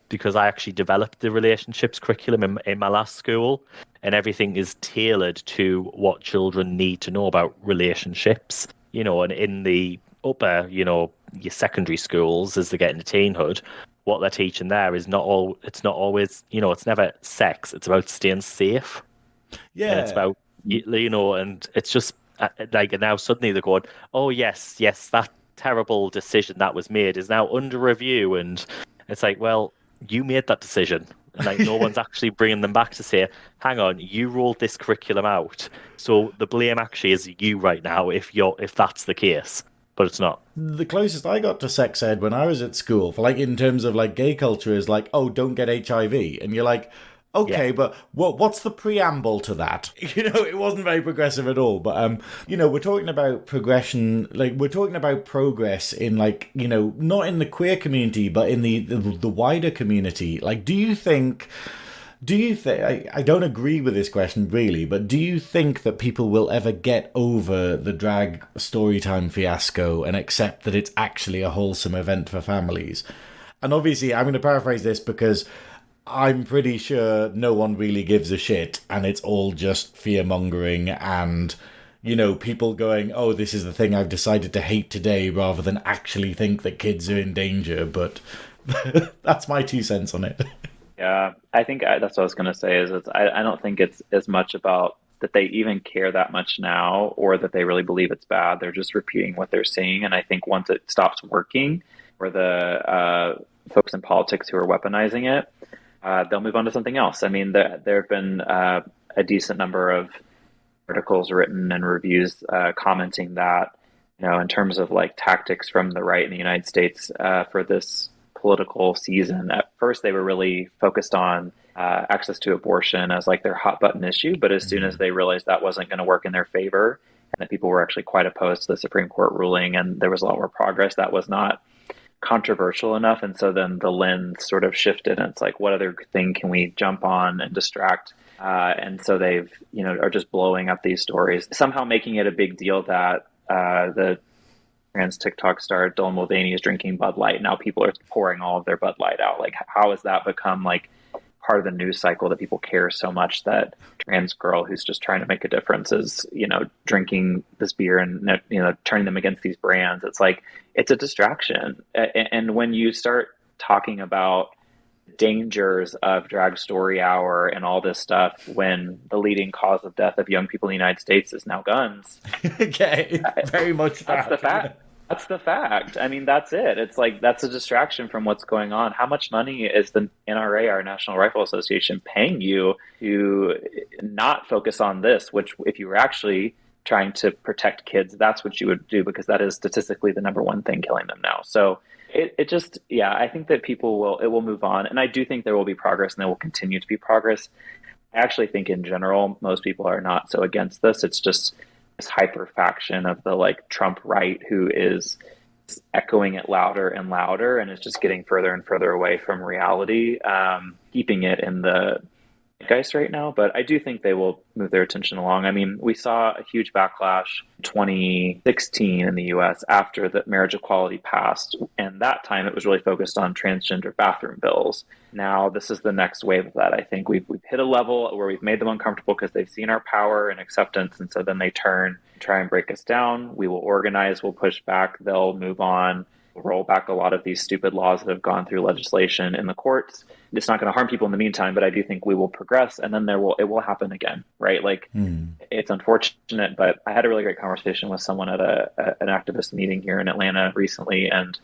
Because I actually developed the relationships curriculum in my last school, and everything is tailored to what children need to know about relationships. And in the upper, your secondary schools as they get into teenhood, what they're teaching there is it's not always, it's never sex. It's about staying safe. Yeah. And it's about, and it's just like, and now suddenly they're going, oh, yes, that terrible decision that was made is now under review. And it's like, well, you made that decision. And like, no one's actually bringing them back to say, hang on, you rolled this curriculum out. So the blame actually is you right now if that's the case. But it's not. The closest I got to sex ed when I was at school, for like in terms of like gay culture, is like, oh, don't get HIV. And you're like, okay, yeah. But what's the preamble to that? It wasn't very progressive at all. But we're talking about progression, like we're talking about progress in like, not in the queer community, but in the wider community. Like, do you think I don't agree with this question really, but do you think that people will ever get over the drag storytime fiasco and accept that it's actually a wholesome event for families? And obviously, I'm going to paraphrase this because I'm pretty sure no one really gives a shit and it's all just fear-mongering and, people going, oh, this is the thing I've decided to hate today rather than actually think that kids are in danger. But that's my 2 cents on it. Yeah, I think that's what I was going to say is I don't think it's as much about that they even care that much now or that they really believe it's bad. They're just repeating what they're seeing. And I think once it stops working for the folks in politics who are weaponizing it, they'll move on to something else. I mean, there have been a decent number of articles written and reviews commenting that, in terms of like tactics from the right in the United States for this political season. At first, they were really focused on access to abortion as like their hot button issue. But as soon as they realized that wasn't going to work in their favor and that people were actually quite opposed to the Supreme Court ruling and there was a lot more progress, that was not controversial enough. And so then the lens sort of shifted and it's like, what other thing can we jump on and distract? And so they've, are just blowing up these stories, somehow making it a big deal that the trans TikTok star Dylan Mulvaney is drinking Bud Light. Now people are pouring all of their Bud Light out. Like, how has that become like part of the news cycle that people care so much that trans girl who's just trying to make a difference is, drinking this beer and, turning them against these brands? It's like, it's a distraction. And when you start talking about dangers of drag story hour and all this stuff, when the leading cause of death of young people in the United States is now guns. Okay, very much that's the fact. That's the fact. I mean, that's it. It's like, that's a distraction from what's going on. How much money is the NRA, our National Rifle Association, paying you to not focus on this, which if you were actually trying to protect kids, that's what you would do, because that is statistically the number one thing killing them now. So it just, I think that it will move on. And I do think there will be progress and there will continue to be progress. I actually think in general, most people are not so against this. It's just this hyper faction of the like Trump right who is echoing it louder and louder and is just getting further and further away from reality, keeping it in the zeitgeist right now. But I do think they will move their attention along. I mean, we saw a huge backlash in 2016 in the US after the marriage equality passed. And that time it was really focused on transgender bathroom bills. Now this is the next wave of that. I think we've hit a level where we've made them uncomfortable because they've seen our power and acceptance. And so then they try and break us down. We will organize, we'll push back, they'll move on, roll back a lot of these stupid laws that have gone through legislation in the courts. It's not going to harm people in the meantime, but I do think we will progress, and then it will happen again, right? Like, It's unfortunate, but I had a really great conversation with someone at an activist meeting here in Atlanta recently, and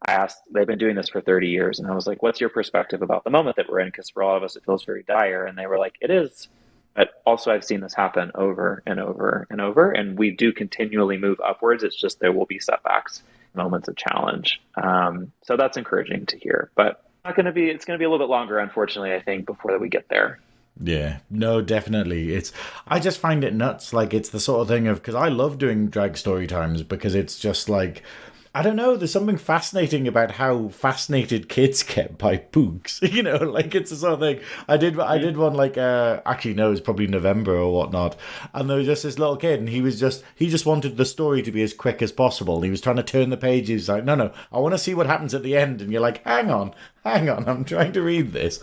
I asked, they've been doing this for 30 years, and I was like, what's your perspective about the moment that we're in? Because for a lot of us, it feels very dire, and they were like, it is. But also, I've seen this happen over and over and over, and we do continually move upwards. It's just there will be setbacks, moments of challenge. So that's encouraging to hear. But it's going to be a little bit longer, unfortunately, I think, before we get there. Yeah, no, definitely. I just find it nuts. Like, it's the sort of thing of, because I love doing drag story times because it's just like, I don't know. There's something fascinating about how fascinated kids get by books. Like it's the sort of thing. I did one like actually no, it was probably November or whatnot. And there was just this little kid, and he just wanted the story to be as quick as possible. And he was trying to turn the pages. He's like, no, I want to see what happens at the end. And you're like, hang on, I'm trying to read this.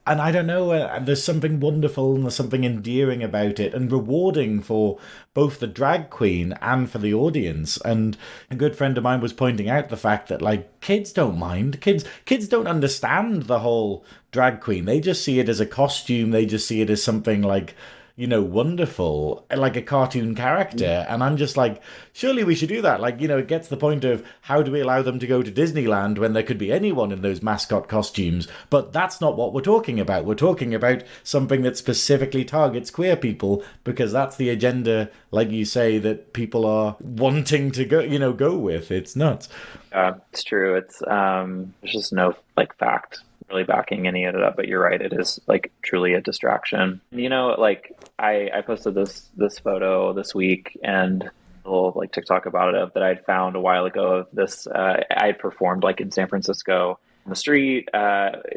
And I don't know. There's something wonderful and there's something endearing about it, and rewarding for both the drag queen and for the audience. And a good friend of mine was pointing out the fact that like kids don't mind. Kids don't understand the whole drag queen. They just see it as a costume. They just see it as something like, wonderful, like a cartoon character. And I'm just like, surely we should do that. Like, it gets the point of how do we allow them to go to Disneyland when there could be anyone in those mascot costumes? But that's not what we're talking about. We're talking about something that specifically targets queer people, because that's the agenda, like you say, that people are wanting to go with. It's nuts. It's true. It's there's just no like fact really backing any of it up, but you're right, it is like truly a distraction. Like I posted this photo this week, and a little like TikTok about it that I'd found a while ago of this. I had performed like in San Francisco on the street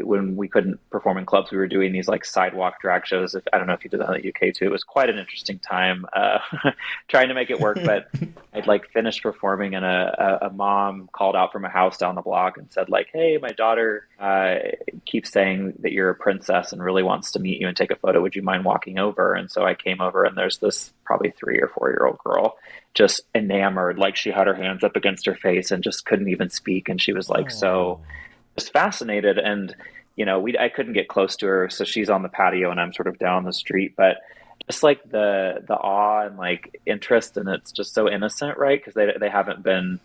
when we couldn't perform in clubs. We were doing these like sidewalk drag shows. I don't know if you did that in the UK too. It was quite an interesting time trying to make it work. But I'd like finished performing, and a mom called out from a house down the block and said like, "Hey, my daughter keeps saying that you're a princess and really wants to meet you and take a photo. Would you mind walking over?" And so I came over, and there's this probably 3 or 4 year old girl just enamored, like she had her hands up against her face and just couldn't even speak. And she was like, so just fascinated. And, I couldn't get close to her. So she's on the patio and I'm sort of down the street, but just like the awe and like interest, and it's just so innocent, right? Because they haven't been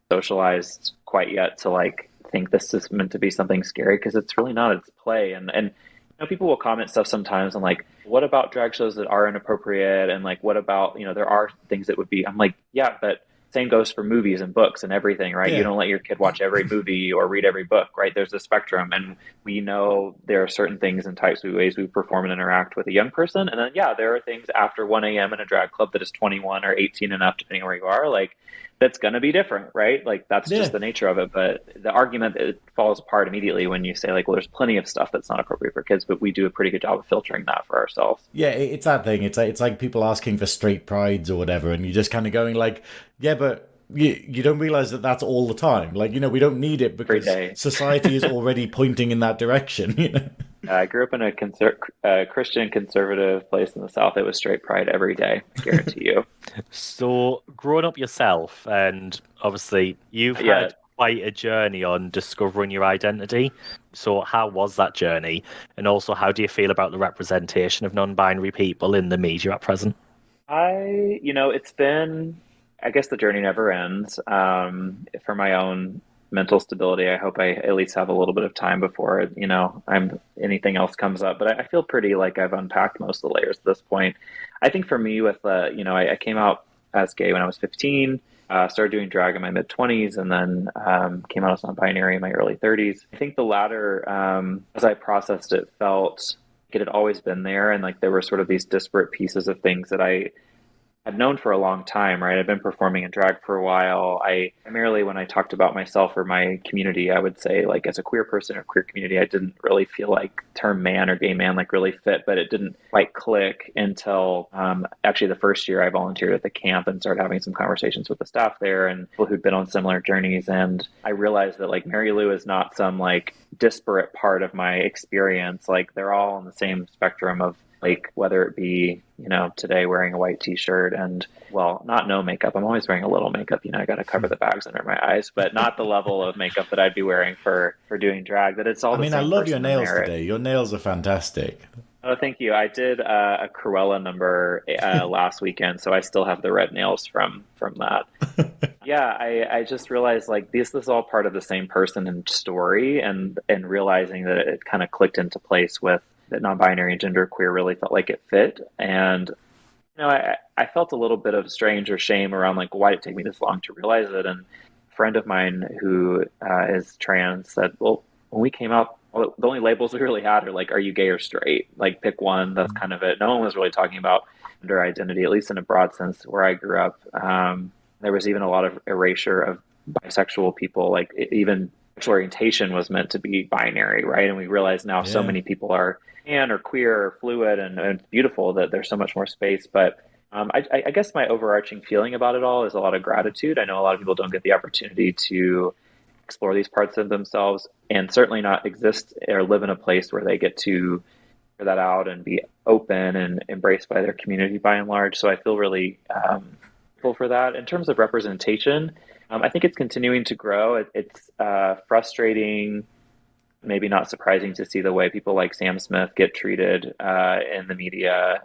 socialized quite yet to like think this is meant to be something scary, because it's really not. It's play. And people will comment stuff sometimes and like, what about drag shows that are inappropriate? And like, what about, there are things that would be, I'm like, yeah, but same goes for movies and books and everything, right? Yeah. You don't let your kid watch every movie or read every book, right? There's a spectrum, and we know there are certain things and types of ways we perform and interact with a young person. And then, there are things after 1 a.m. in a drag club that is 21 or 18 and up, depending on where you are, like, that's going to be different, right? Like, that's just the nature of it. But the argument, it falls apart immediately when you say, like, well, there's plenty of stuff that's not appropriate for kids, but we do a pretty good job of filtering that for ourselves. Yeah, it's that thing. It's like people asking for straight prides or whatever, and you're just kind of going like, yeah, but you don't realize that that's all the time. Like, we don't need it because society is already pointing in that direction. I grew up in a Christian conservative place in the South. It was straight pride every day, I guarantee you. So, growing up yourself, and obviously you've had quite a journey on discovering your identity. So, how was that journey? And also, how do you feel about the representation of non-binary people in the media at present? It's been, I guess the journey never ends. For my own mental stability, I hope I at least have a little bit of time before, anything else comes up. But I feel pretty like I've unpacked most of the layers at this point. I think for me with, I came out as gay when I was 15, started doing drag in my mid-20s, and then came out as non-binary in my early 30s. I think the latter, as I processed it, felt like it had always been there. And like there were sort of these disparate pieces of things that I had known for a long time, right? I've been performing in drag for a while. I primarily, when I talked about myself or my community, I would say like as a queer person or queer community, I didn't really feel like term man or gay man like really fit, but it didn't quite click until actually the first year I volunteered at the camp and started having some conversations with the staff there and people who'd been on similar journeys. And I realized that like Mary Lou is not some like disparate part of my experience. Like they're all on the same spectrum of like whether it be, today wearing a white t-shirt and, well, not no makeup. I'm always wearing a little makeup. I got to cover the bags under my eyes, but not the level of makeup that I'd be wearing for doing drag. That it's all. I love your nails today. Your nails are fantastic. Oh, thank you. I did a Cruella number last weekend, so I still have the red nails from that. I just realized like this is all part of the same person and story, and realizing that it kind of clicked into place with that non-binary and genderqueer really felt like it fit. And, I felt a little bit of strange or shame around like, why did it take me this long to realize it? And a friend of mine who is trans said, well, when we came out, the only labels we really had are like, are you gay or straight? Like pick one, that's kind of it. No one was really talking about gender identity, at least in a broad sense where I grew up. There was even a lot of erasure of bisexual people, like even sexual orientation was meant to be binary, right? And we realize now so many people are pan or queer or fluid, and it's beautiful that there's so much more space. But I guess my overarching feeling about it all is a lot of gratitude. I know a lot of people don't get the opportunity to explore these parts of themselves, and certainly not exist or live in a place where they get to figure that out and be open and embraced by their community by and large. So I feel really grateful for that. In terms of representation, I think it's continuing to grow. It's frustrating, maybe not surprising, to see the way people like Sam Smith get treated in the media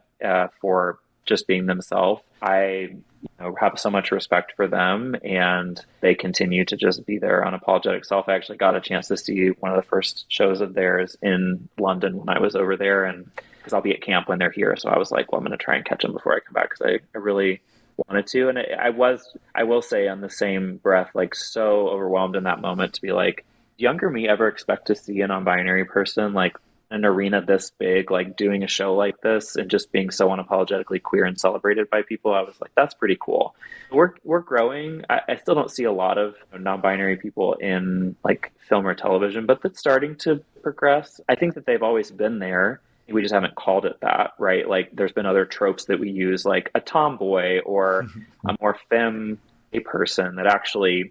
for just being themselves. I have so much respect for them, and they continue to just be their unapologetic self. I actually got a chance to see one of the first shows of theirs in London when I was over there, and because I'll be at camp when they're here, so I was like, well, I'm going to try and catch them before I come back, because I really wanted to. And I will say on the same breath, like, so overwhelmed in that moment to be like, younger me ever expect to see a non-binary person like an arena this big, like doing a show like this and just being so unapologetically queer and celebrated by people? I was like, that's pretty cool. We're growing. I still don't see a lot of non-binary people in like film or television, but that's starting to progress. I think that they've always been there. We just haven't called it that, right? Like there's been other tropes that we use, like a tomboy or a more femme person that actually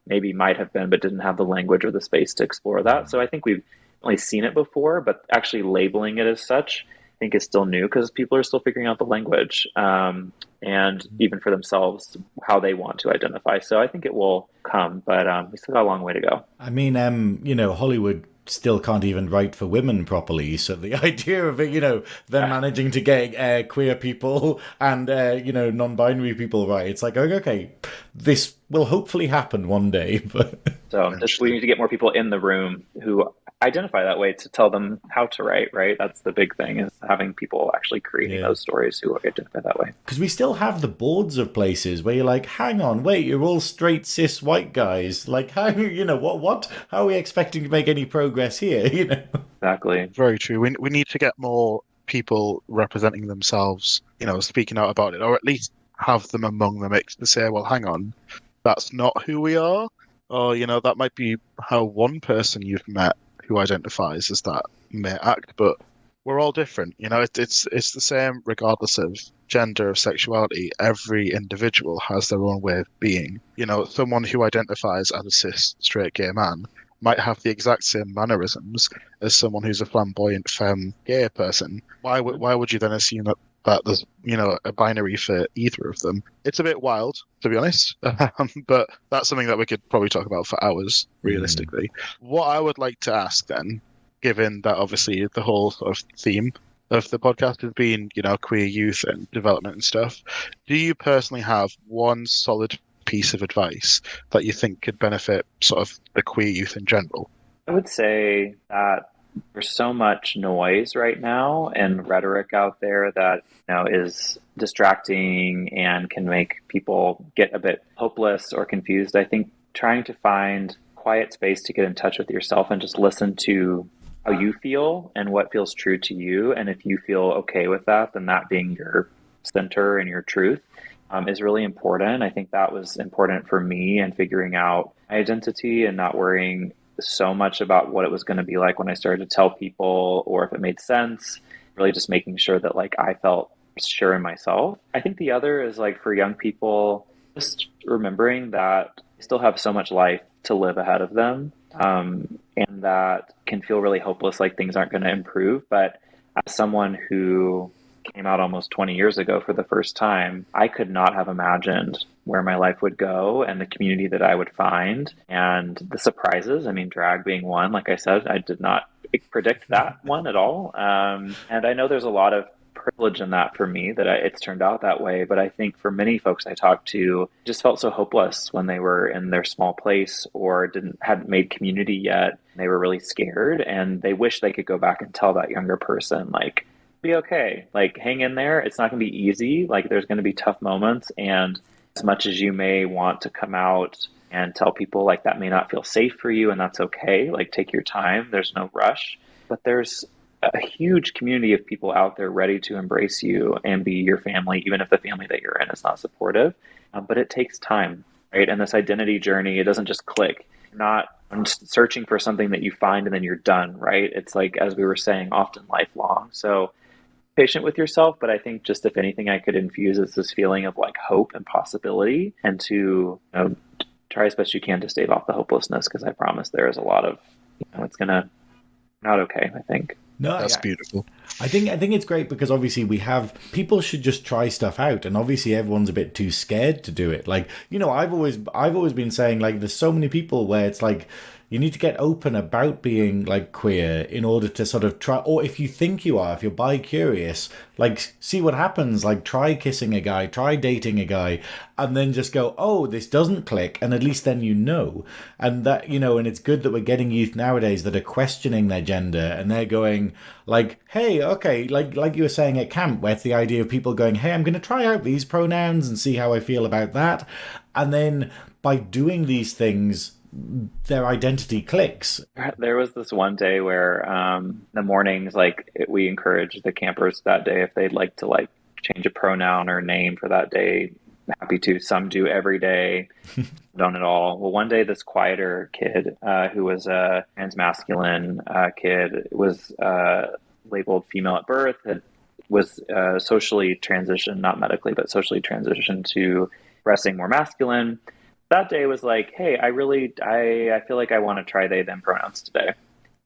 maybe might have been, but didn't have the language or the space to explore that. So I think we've only seen it before, but actually labeling it as such, I think is still new, because people are still figuring out the language and even for themselves, how they want to identify. So I think it will come, but we still got a long way to go. I mean, Hollywood still can't even write for women properly, so the idea of it, them managing to get queer people and non-binary people right, it's like, okay, this will hopefully happen one day. But so we need to get more people in the room who identify that way to tell them how to write, right? That's the big thing, is having people actually creating those stories who identify that way. Because we still have the boards of places where you're like, hang on, wait, you're all straight cis white guys. Like, how, what? How are we expecting to make any progress here? Exactly. Very true. We need to get more people representing themselves, speaking out about it, or at least have them among the mix to say, well, hang on, that's not who we are. Or, that might be how one person you've met who identifies as that may act, but we're all different. It's the same regardless of gender or sexuality. Every individual has their own way of being. Someone who identifies as a cis straight gay man might have the exact same mannerisms as someone who's a flamboyant femme gay person. Why would you then assume that there's a binary for either of them? It's a bit wild, to be honest, but that's something that we could probably talk about for hours, realistically. What I would like to ask then, given that obviously the whole sort of theme of the podcast has been, queer youth and development and stuff, do you personally have one solid piece of advice that you think could benefit sort of the queer youth in general? I would say that there's so much noise right now and rhetoric out there that is distracting and can make people get a bit hopeless or confused. I think trying to find quiet space to get in touch with yourself and just listen to how you feel and what feels true to you, and if you feel okay with that, then that being your center and your truth is really important. I think that was important for me in figuring out my identity and not worrying so much about what it was going to be like when I started to tell people, or if it made sense, really just making sure that like I felt sure in myself. I think the other is like for young people, just remembering that they still have so much life to live ahead of them, and that can feel really hopeless, like things aren't going to improve. But as someone who came out almost 20 years ago for the first time, I could not have imagined where my life would go and the community that I would find and the surprises. I mean, drag being one, like I said, I did not predict that one at all. And I know there's a lot of privilege in that for me that it's turned out that way. But I think for many folks I talked to, just felt so hopeless when they were in their small place or hadn't made community yet. They were really scared, and they wish they could go back and tell that younger person, like, be okay, like hang in there. It's not going to be easy. Like there's going to be tough moments. And as much as you may want to come out and tell people, like, that may not feel safe for you, and that's okay. Like, take your time. There's no rush. But there's a huge community of people out there ready to embrace you and be your family, even if the family that you're in is not supportive. But it takes time. right? And this identity journey, it doesn't just click. You're not searching for something that you find and then you're done, right? It's like, as we were saying, often lifelong. So patient with yourself, but I think just if anything I could infuse is this feeling of like hope and possibility, and to try as best you can to stave off the hopelessness, because I promise there is a lot of, it's gonna not okay, I think. No, That's beautiful. I think it's great because obviously people should just try stuff out, and obviously everyone's a bit too scared to do it. Like, I've always been saying, like, there's so many people where it's like you need to get open about being like queer in order to sort of try, or if you think you are, if you're bi-curious, like, see what happens, like try kissing a guy, try dating a guy, and then just go, oh, this doesn't click, and at least then and that, and it's good that we're getting youth nowadays that are questioning their gender, and they're going like, hey, okay, like you were saying at camp, where it's the idea of people going, hey, I'm going to try out these pronouns and see how I feel about that, and then by doing these things their identity clicks. There was this one day where the mornings, like, we encouraged the campers that day, if they'd like to like change a pronoun or name for that day, happy to. Some do every day, don't at all. Well, one day this quieter kid who was a transmasculine kid, was labeled female at birth, was socially transitioned, not medically, but socially transitioned to expressing more masculine. That day was like, hey, I feel like I want to try they, them pronouns today.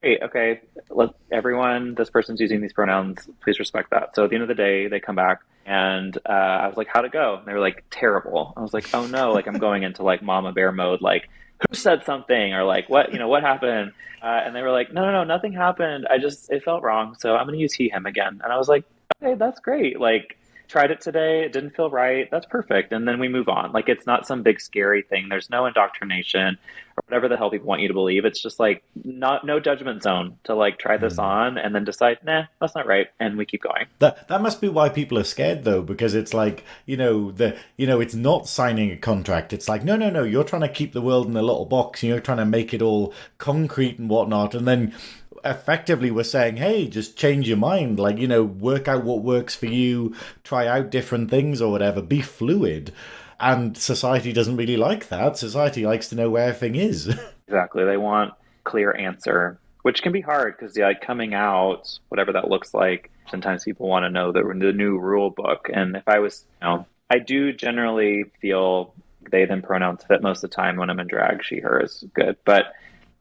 Hey, okay, let everyone, this person's using these pronouns, please respect that. So at the end of the day, they come back, and I was like, how'd it go? And they were like, terrible. I was like, oh no, like I'm going into like mama bear mode, like, who said something, or like, what happened? And they were like, no, nothing happened. It felt wrong, so I'm going to use he, him again. And I was like, okay, that's great. Like, tried it today, it didn't feel right, that's perfect, and then we move on. Like, it's not some big scary thing, there's no indoctrination or whatever the hell people want you to believe. It's just like no judgment zone to like try this on and then decide, nah, that's not right, and we keep going. That must be why people are scared, though, because it's like, it's not signing a contract. It's like, no, you're trying to keep the world in a little box, you're trying to make it all concrete and whatnot, and then effectively we're saying, hey, just change your mind, like, work out what works for you, try out different things or whatever, be fluid. And society doesn't really like that. Society likes to know where everything is. Exactly. They want clear answer, which can be hard because coming out, whatever that looks like, sometimes people want to know the new rule book. And if I was, I do generally feel they, them pronouns fit most of the time. When I'm in drag, she, her is good, but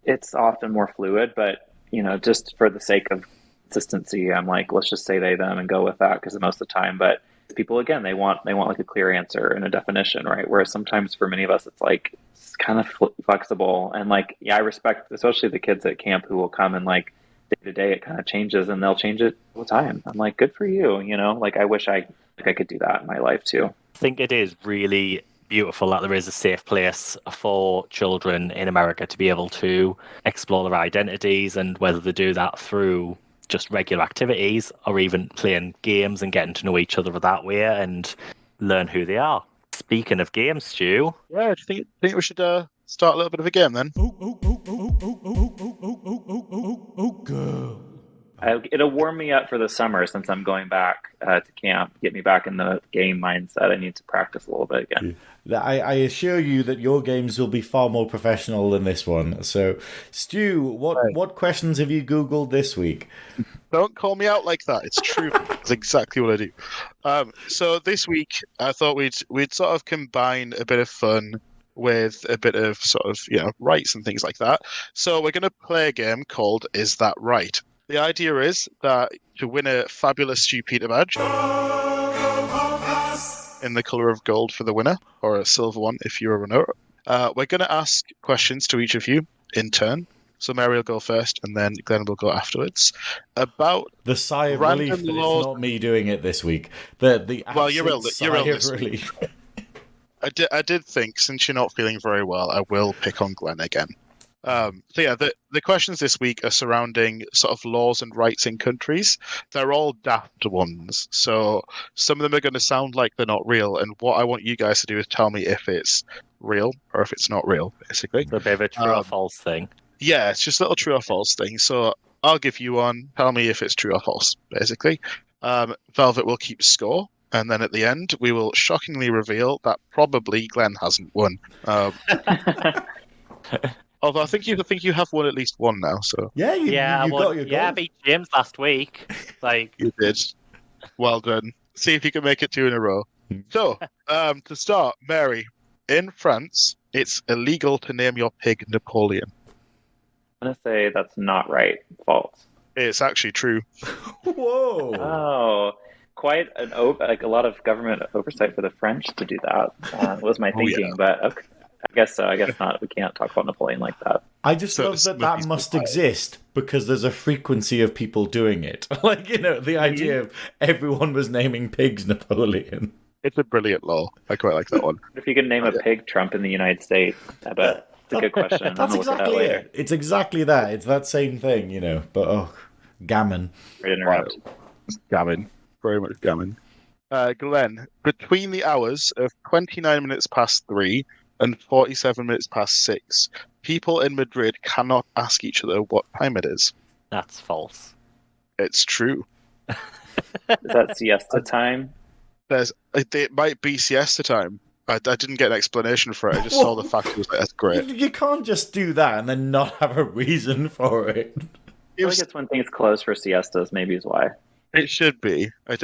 it's often more fluid. But just for the sake of consistency, I'm like, let's just say they, them, and go with that, because most of the time. But people, again, they want like a clear answer and a definition, right? Whereas sometimes for many of us, it's like, it's kind of flexible. And like, yeah, I respect, especially the kids at camp who will come and like day to day, it kind of changes, and they'll change it all the time. I'm like, good for you, like, I wish I could do that in my life too. I think it is really beautiful that there is a safe place for children in America to be able to explore their identities, and whether they do that through just regular activities or even playing games and getting to know each other that way and learn who they are. Speaking of games, Stu. Yeah, do you think we should start a little bit of a game then? Girl. It'll warm me up for the summer, since I'm going back to camp, get me back in the game mindset. I need to practice a little bit again. I assure you that your games will be far more professional than this one. So, Stu, what questions have you Googled this week? Don't call me out like that. It's true. It's exactly what I do. So this week, I thought we'd sort of combine a bit of fun with a bit of sort of, rights and things like that. So we're going to play a game called Is That Right? The idea is that to win a fabulous Stu Peter badge in the colour of gold for the winner, or a silver one if you're a winner, we're going to ask questions to each of you in turn. So Mary will go first, and then Glenn will go afterwards. About the sigh of relief that it's not me doing it this week. The well, you're ill. Sigh of relief. I did think, since you're not feeling very well, I will pick on Glenn again. So yeah, the questions this week are surrounding sort of laws and rights in countries. They're all daft ones, so some of them are going to sound like they're not real, and what I want you guys to do is tell me if it's real or if it's not real, basically. It's a bit of a true or false thing. Yeah, it's just a little true or false thing. So I'll give you one, tell me if it's true or false, basically. Velvet will keep score, And then at the end, we will shockingly reveal that probably Glenn hasn't won. Although I think you have won at least one now, so Yeah, you got your goal. I beat James last week. Like, you did. Well done. See if you can make it 2 in a row. So, to start, Mary, in France, it's illegal to name your pig Napoleon. I'm going to say that's not right. False. It's actually true. Whoa. Oh, quite a lot of government oversight for the French to do that was my thinking, but okay. I guess so. I guess not. We can't talk about Napoleon like that. I just love that must exist because there's a frequency of people doing it. Like, the idea of everyone was naming pigs Napoleon. It's a brilliant law. I quite like that one. If you could name a pig Trump in the United States, I bet. It's a good question. That's exactly it. It's exactly that. It's that same thing, But, gammon. Right interrupt. Gammon. Very much gammon. Glenn, between the hours of 29 minutes past 3 and 47 minutes past 6, people in Madrid cannot ask each other what time it is. That's false. It's true. Is that siesta time? It might be siesta time. I didn't get an explanation for it. I just saw the fact. It was like, that's great. You can't just do that and then not have a reason for it. I feel like it's when things close for siestas, maybe is why. It should be. I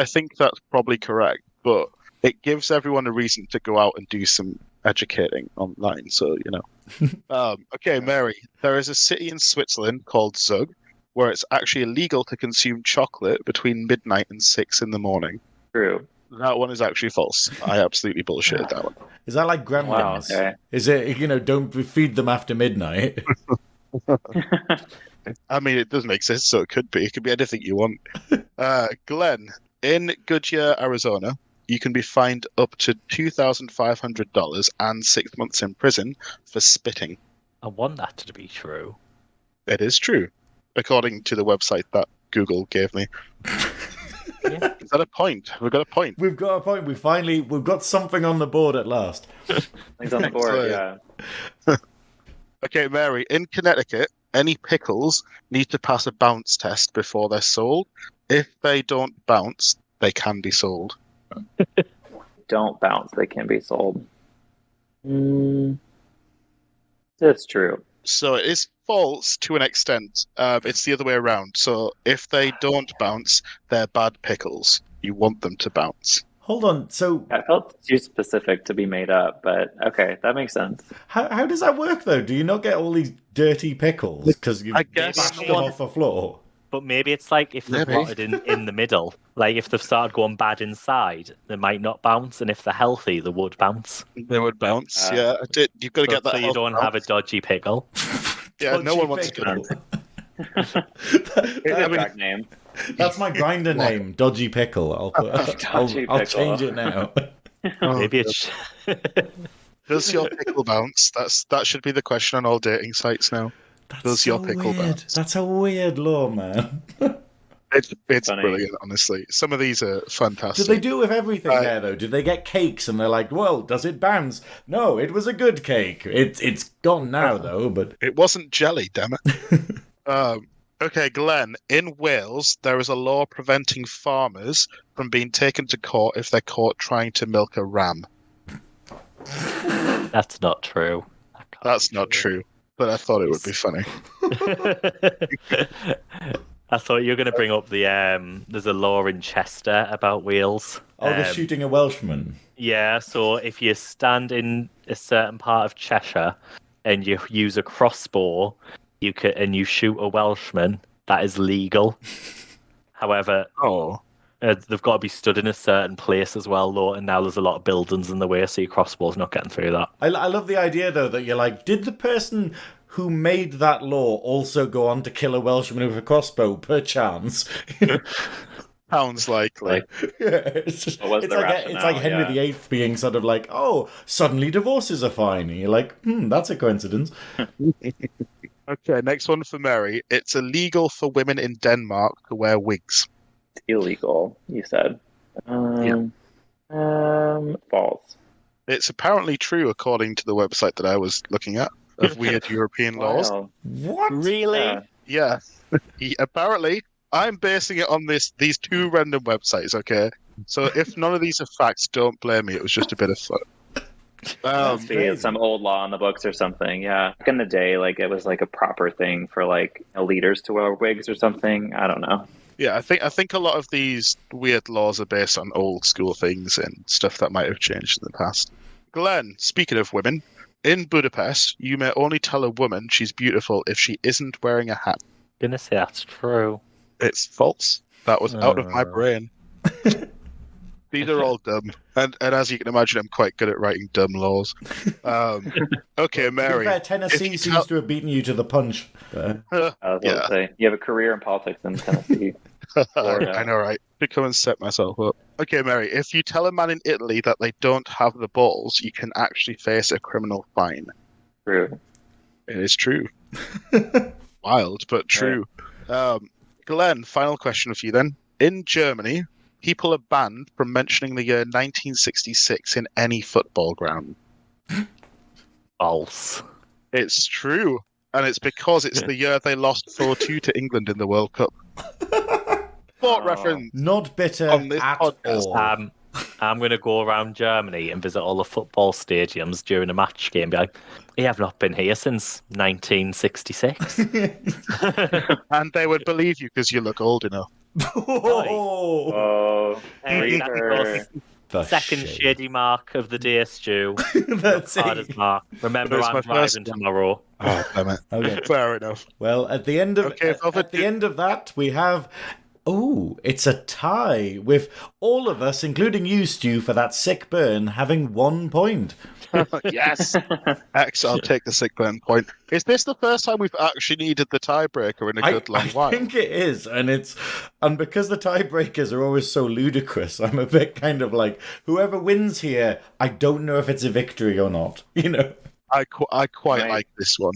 think that's probably correct, but it gives everyone a reason to go out and do some educating online, so, Okay, Mary, there is a city in Switzerland called Zug where it's actually illegal to consume chocolate between midnight and 6 in the morning. True. That one is actually false. I absolutely bullshitted that one. Is that like gremlins? Wow, okay. Is it, don't feed them after midnight? I mean, it doesn't exist, so it could be. It could be anything you want. Glenn, in Goodyear, Arizona, you can be fined up to $2,500 and 6 months in prison for spitting. I want that to be true. It is true, according to the website that Google gave me. Yeah. Is that a point? We've got a point. We've got a point. We've got something on the board at last. Things on the board, yeah. Okay, Mary, in Connecticut, any pickles need to pass a bounce test before they're sold. If they don't bounce, they can be sold. Don't bounce, they can be sold. That's true. So it is false to an extent. It's the other way around. So if they don't bounce, they're bad pickles. You want them to bounce. Hold on. So I felt too specific to be made up, but okay, that makes sense. how does that work though? Do you not get all these dirty pickles because you've bashed them off the floor? But maybe it's like if they're rotted in the middle. Like if they've started going bad inside, they might not bounce, and if they're healthy, they would bounce. They would bounce, yeah. You've got to get that. So you don't have a dodgy pickle. Yeah, no one wants to pickle. Track name. That's my grinder name, Dodgy Pickle. I'll change it now. Maybe it's. Does your pickle bounce? That should be the question on all dating sites now. Does your pickle bounce? That's a weird law, man. It's brilliant, honestly. Some of these are fantastic. Did they do with everything there, though? Did they get cakes and they're like, well, does it bounce? No, it was a good cake. It's gone now, though, but... It wasn't jelly, damn it. Okay, Glenn, in Wales, there is a law preventing farmers from being taken to court if they're caught trying to milk a ram. That's not true. That's not true, but I thought it would be funny. I thought you were going to bring up the there's a law in Chester about Wales. Oh, they're shooting a Welshman. Yeah, so if you stand in a certain part of Cheshire and you use a crossbow, and you shoot a Welshman, that is legal. However, they've got to be stood in a certain place as well, though, and now there's a lot of buildings in the way, so your crossbow's not getting through that. I love the idea, though, that you're like, did the person who made that law also go on to kill a Welshman with a crossbow, perchance? Sounds likely. It's like Henry VIII being sort of like, oh, suddenly divorces are fine. And you're like, that's a coincidence. Okay, next one for Mary. It's illegal for women in Denmark to wear wigs. It's illegal, you said. False. It's apparently true, according to the website that I was looking at, of weird European laws. Wow. What? Really? Yeah. Apparently, I'm basing it on these two random websites, okay? So if none of these are facts, don't blame me. It was just a bit of fun. Must be some old law in the books or something. Yeah, back in the day, like it was like a proper thing for like leaders to wear wigs or something. I don't know. Yeah, I think a lot of these weird laws are based on old school things and stuff that might have changed in the past. Glenn, speaking of women, in Budapest, you may only tell a woman she's beautiful if she isn't wearing a hat. Gonna say that's true. It's false. That was out of my brain. These are all dumb. And as you can imagine, I'm quite good at writing dumb laws. Okay, Mary. To be fair, Tennessee seems to have beaten you to the punch. I was about to say, you have a career in politics in Tennessee. I know, right? To come and set myself up. Okay, Mary, if you tell a man in Italy that they don't have the balls, you can actually face a criminal fine. True. It is true. Wild, but true. Glenn, final question for you then. In Germany, people are banned from mentioning the year 1966 in any football ground. False. It's true. And it's because it's the year they lost 4-2 to England in the World Cup. Sport reference. Not bitter on this at podcast. all. I'm going to go around Germany and visit all the football stadiums during a match game and be like, you have not been here since 1966. And they would believe you because you look old enough. Oh, Hey, that's The second shade. shady mark of the day, Stu. That's Hardest it. mark. Remember, But I'm it's my first driving tomorrow. Oh, damn it. Okay. Fair enough. Well, at the end of Okay, at the end of that, we have. Oh, it's a tie with all of us, including you, Stu, for that sick burn, having 1 point. Yes. X, I'll take the sick burn point. Is this the first time we've actually needed the tiebreaker in a good long while? I think it is, and because the tiebreakers are always so ludicrous, I'm a bit kind of like, whoever wins here, I don't know if it's a victory or not. You know. I quite like this one.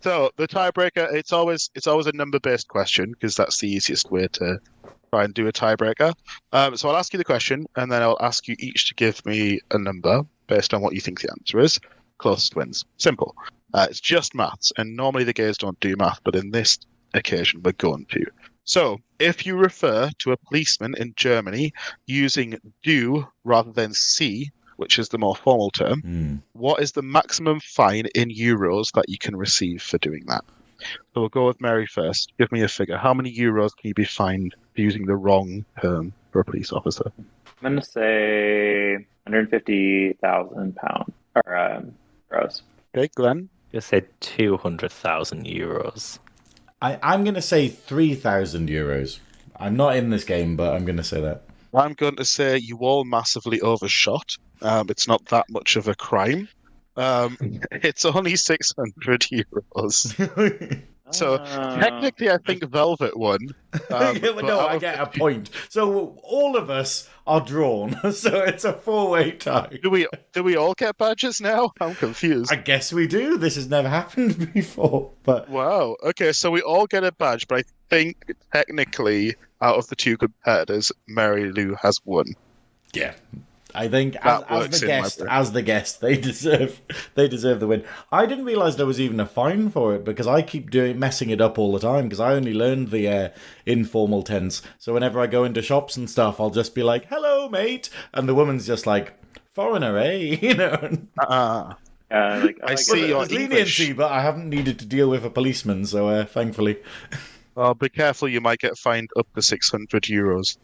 So the tiebreaker, it's always a number-based question because that's the easiest way to try and do a tiebreaker. So I'll ask you the question, and then I'll ask you each to give me a number based on what you think the answer is. Closest wins. Simple. It's just maths, and normally the gays don't do math, but in this occasion we're going to. So if you refer to a policeman in Germany using du rather than sie, which is the more formal term, what is the maximum fine in euros that you can receive for doing that? So we'll go with Mary first. Give me a figure. How many euros can you be fined for using the wrong term for a police officer? I'm going to say 150,000 pounds or euros. Okay, Glenn? You said 200,000 euros. I'm going to say 3,000 euros. I'm not in this game, but I'm going to say that. I'm going to say you all massively overshot. It's not that much of a crime. It's only 600 euros. So technically, I think Velvet won. I get a point. So all of us are drawn. So it's a 4-way tie. Do we all get badges now? I'm confused. I guess we do. This has never happened before. But Wow. Okay, so we all get a badge, but I think technically, out of the two competitors, Mary Lou has won. yeah, I think That works as in my brain. the guest, they deserve the win. I didn't realize there was even a fine for it because I keep messing it up all the time because I only learned the informal tense. So whenever I go into shops and stuff, I'll just be like, "Hello, mate," and the woman's just like, "Foreigner, eh?" You know. I see your There's leniency, English. but I haven't needed to deal with a policeman, so thankfully. Oh, be careful, you might get fined up to 600 euros.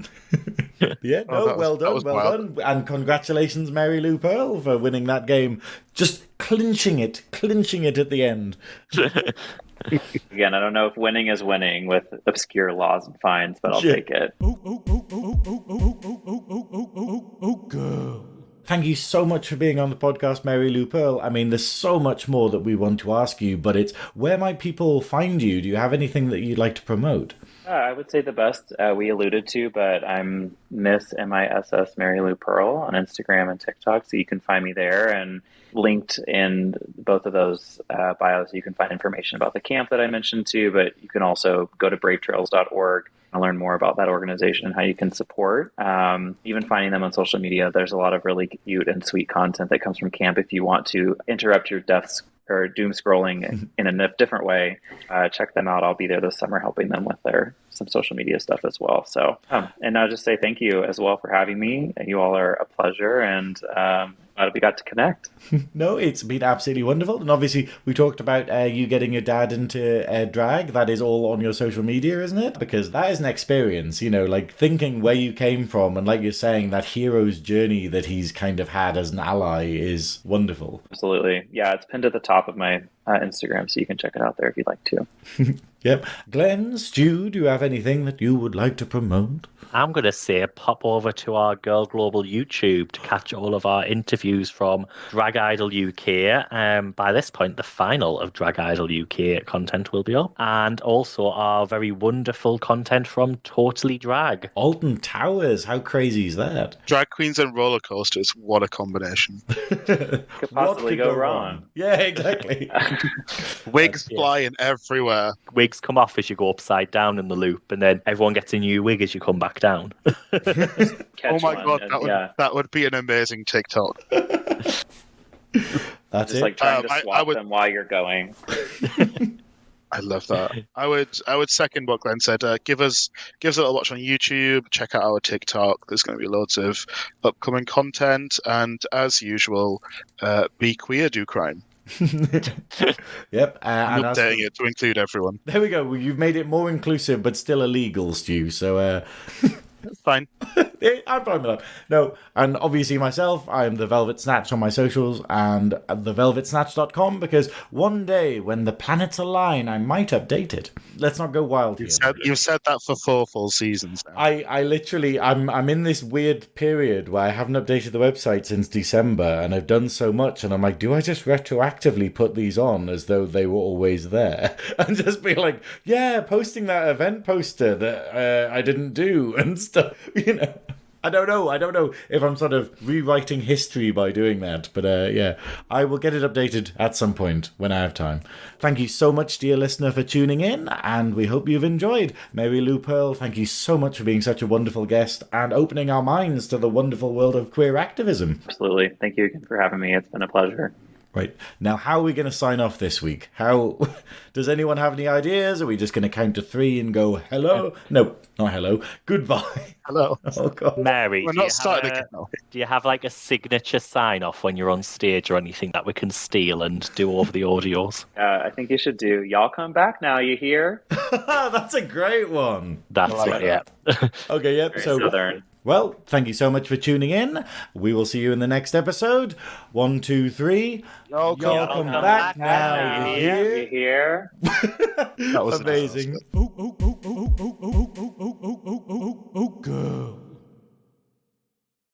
Yeah, no, that well was done, wild. done. And congratulations, Mary Lou Pearl, for winning that game. Just clinching it at the end. Again, I don't know if winning is winning with obscure laws and fines, but I'll take it. Thank you so much for being on the podcast, Mary Lou Pearl. I mean, there's so much more that we want to ask you, but it's where might people find you? Do you have anything that you'd like to promote? I would say the best we alluded to, but I'm Miss MISS Mary Lou Pearl on Instagram and TikTok, so you can find me there. And linked in both of those bios, you can find information about the camp that I mentioned too, but you can also go to bravetrails.org and learn more about that organization and how you can support. Even finding them on social media, there's a lot of really cute and sweet content that comes from camp if you want to interrupt your or doom scrolling in a different way, check them out. I'll be there this summer helping them with some social media stuff as well. So, and I'll just say thank you as well for having me. You all are a pleasure, and glad we got to connect. No, it's been absolutely wonderful. And obviously, we talked about you getting your dad into drag. That is all on your social media, isn't it? Because that is an experience, you know, like thinking where you came from. And like you're saying, that hero's journey that he's kind of had as an ally is wonderful. Absolutely. Yeah, it's pinned at the top of my Instagram, so you can check it out there if you'd like to. Yep. Glenn, Stu, do you have anything that you would like to promote? I'm going to say pop over to our GURL Global YouTube to catch all of our interviews from Drag Idol UK. By this point, the final of Drag Idol UK content will be up. And also our very wonderful content from Totally Drag. Alton Towers, how crazy is that? Drag queens and roller coasters, what a combination. Could What possibly go wrong. Yeah, exactly. Wigs flying everywhere. Wigs come off as you go upside down in the loop, and then everyone gets a new wig as you come back down. Oh my god, that would be an amazing TikTok. That's Just it. like trying to swap them while you're going. I love that. I would second what Glenn said. Give us a little watch on YouTube. Check out our TikTok. There's going to be loads of upcoming content, and as usual, be queer, do crime. Yep. I'm updating it to include everyone. There we go. Well, you've made it more inclusive, but still illegal, Stu. So, That's fine. I'm fine with that. No, and obviously myself, I am the Velvet Snatch on my socials and thevelvetsnatch.com, because one day when the planets align, I might update it. Let's not go wild here. You've said that for 4 full seasons now. I literally, I'm in this weird period where I haven't updated the website since December, and I've done so much, and I'm like, do I just retroactively put these on as though they were always there? And just be like, yeah, posting that event poster that I didn't do and stuff, you know. I don't know if I'm sort of rewriting history by doing that, but yeah, I will get it updated at some point when I have time. Thank you so much, dear listener, for tuning in, and we hope you've enjoyed. Mary Lou Pearl, thank you so much for being such a wonderful guest and opening our minds to the wonderful world of queer activism. Absolutely. Thank you again for having me. It's been a pleasure. Right. Now, how are we going to sign off this week? How does anyone have any ideas? Are we just going to count to 3 and go, hello? No, not hello. Goodbye. Hello. Oh, God. Mary, We're not starting again now. do you have like a signature sign-off when you're on stage or anything that we can steal and do over the audios? I think you should do, y'all come back now, you hear? That's a great one. That's like it, yeah. Okay, yep. Very So, Southern. well, thank you so much for tuning in. We will see you in the next episode. 1, 2, 3. Y'all Y'all come back now. You You hear? hear? That was Amazing. a disaster.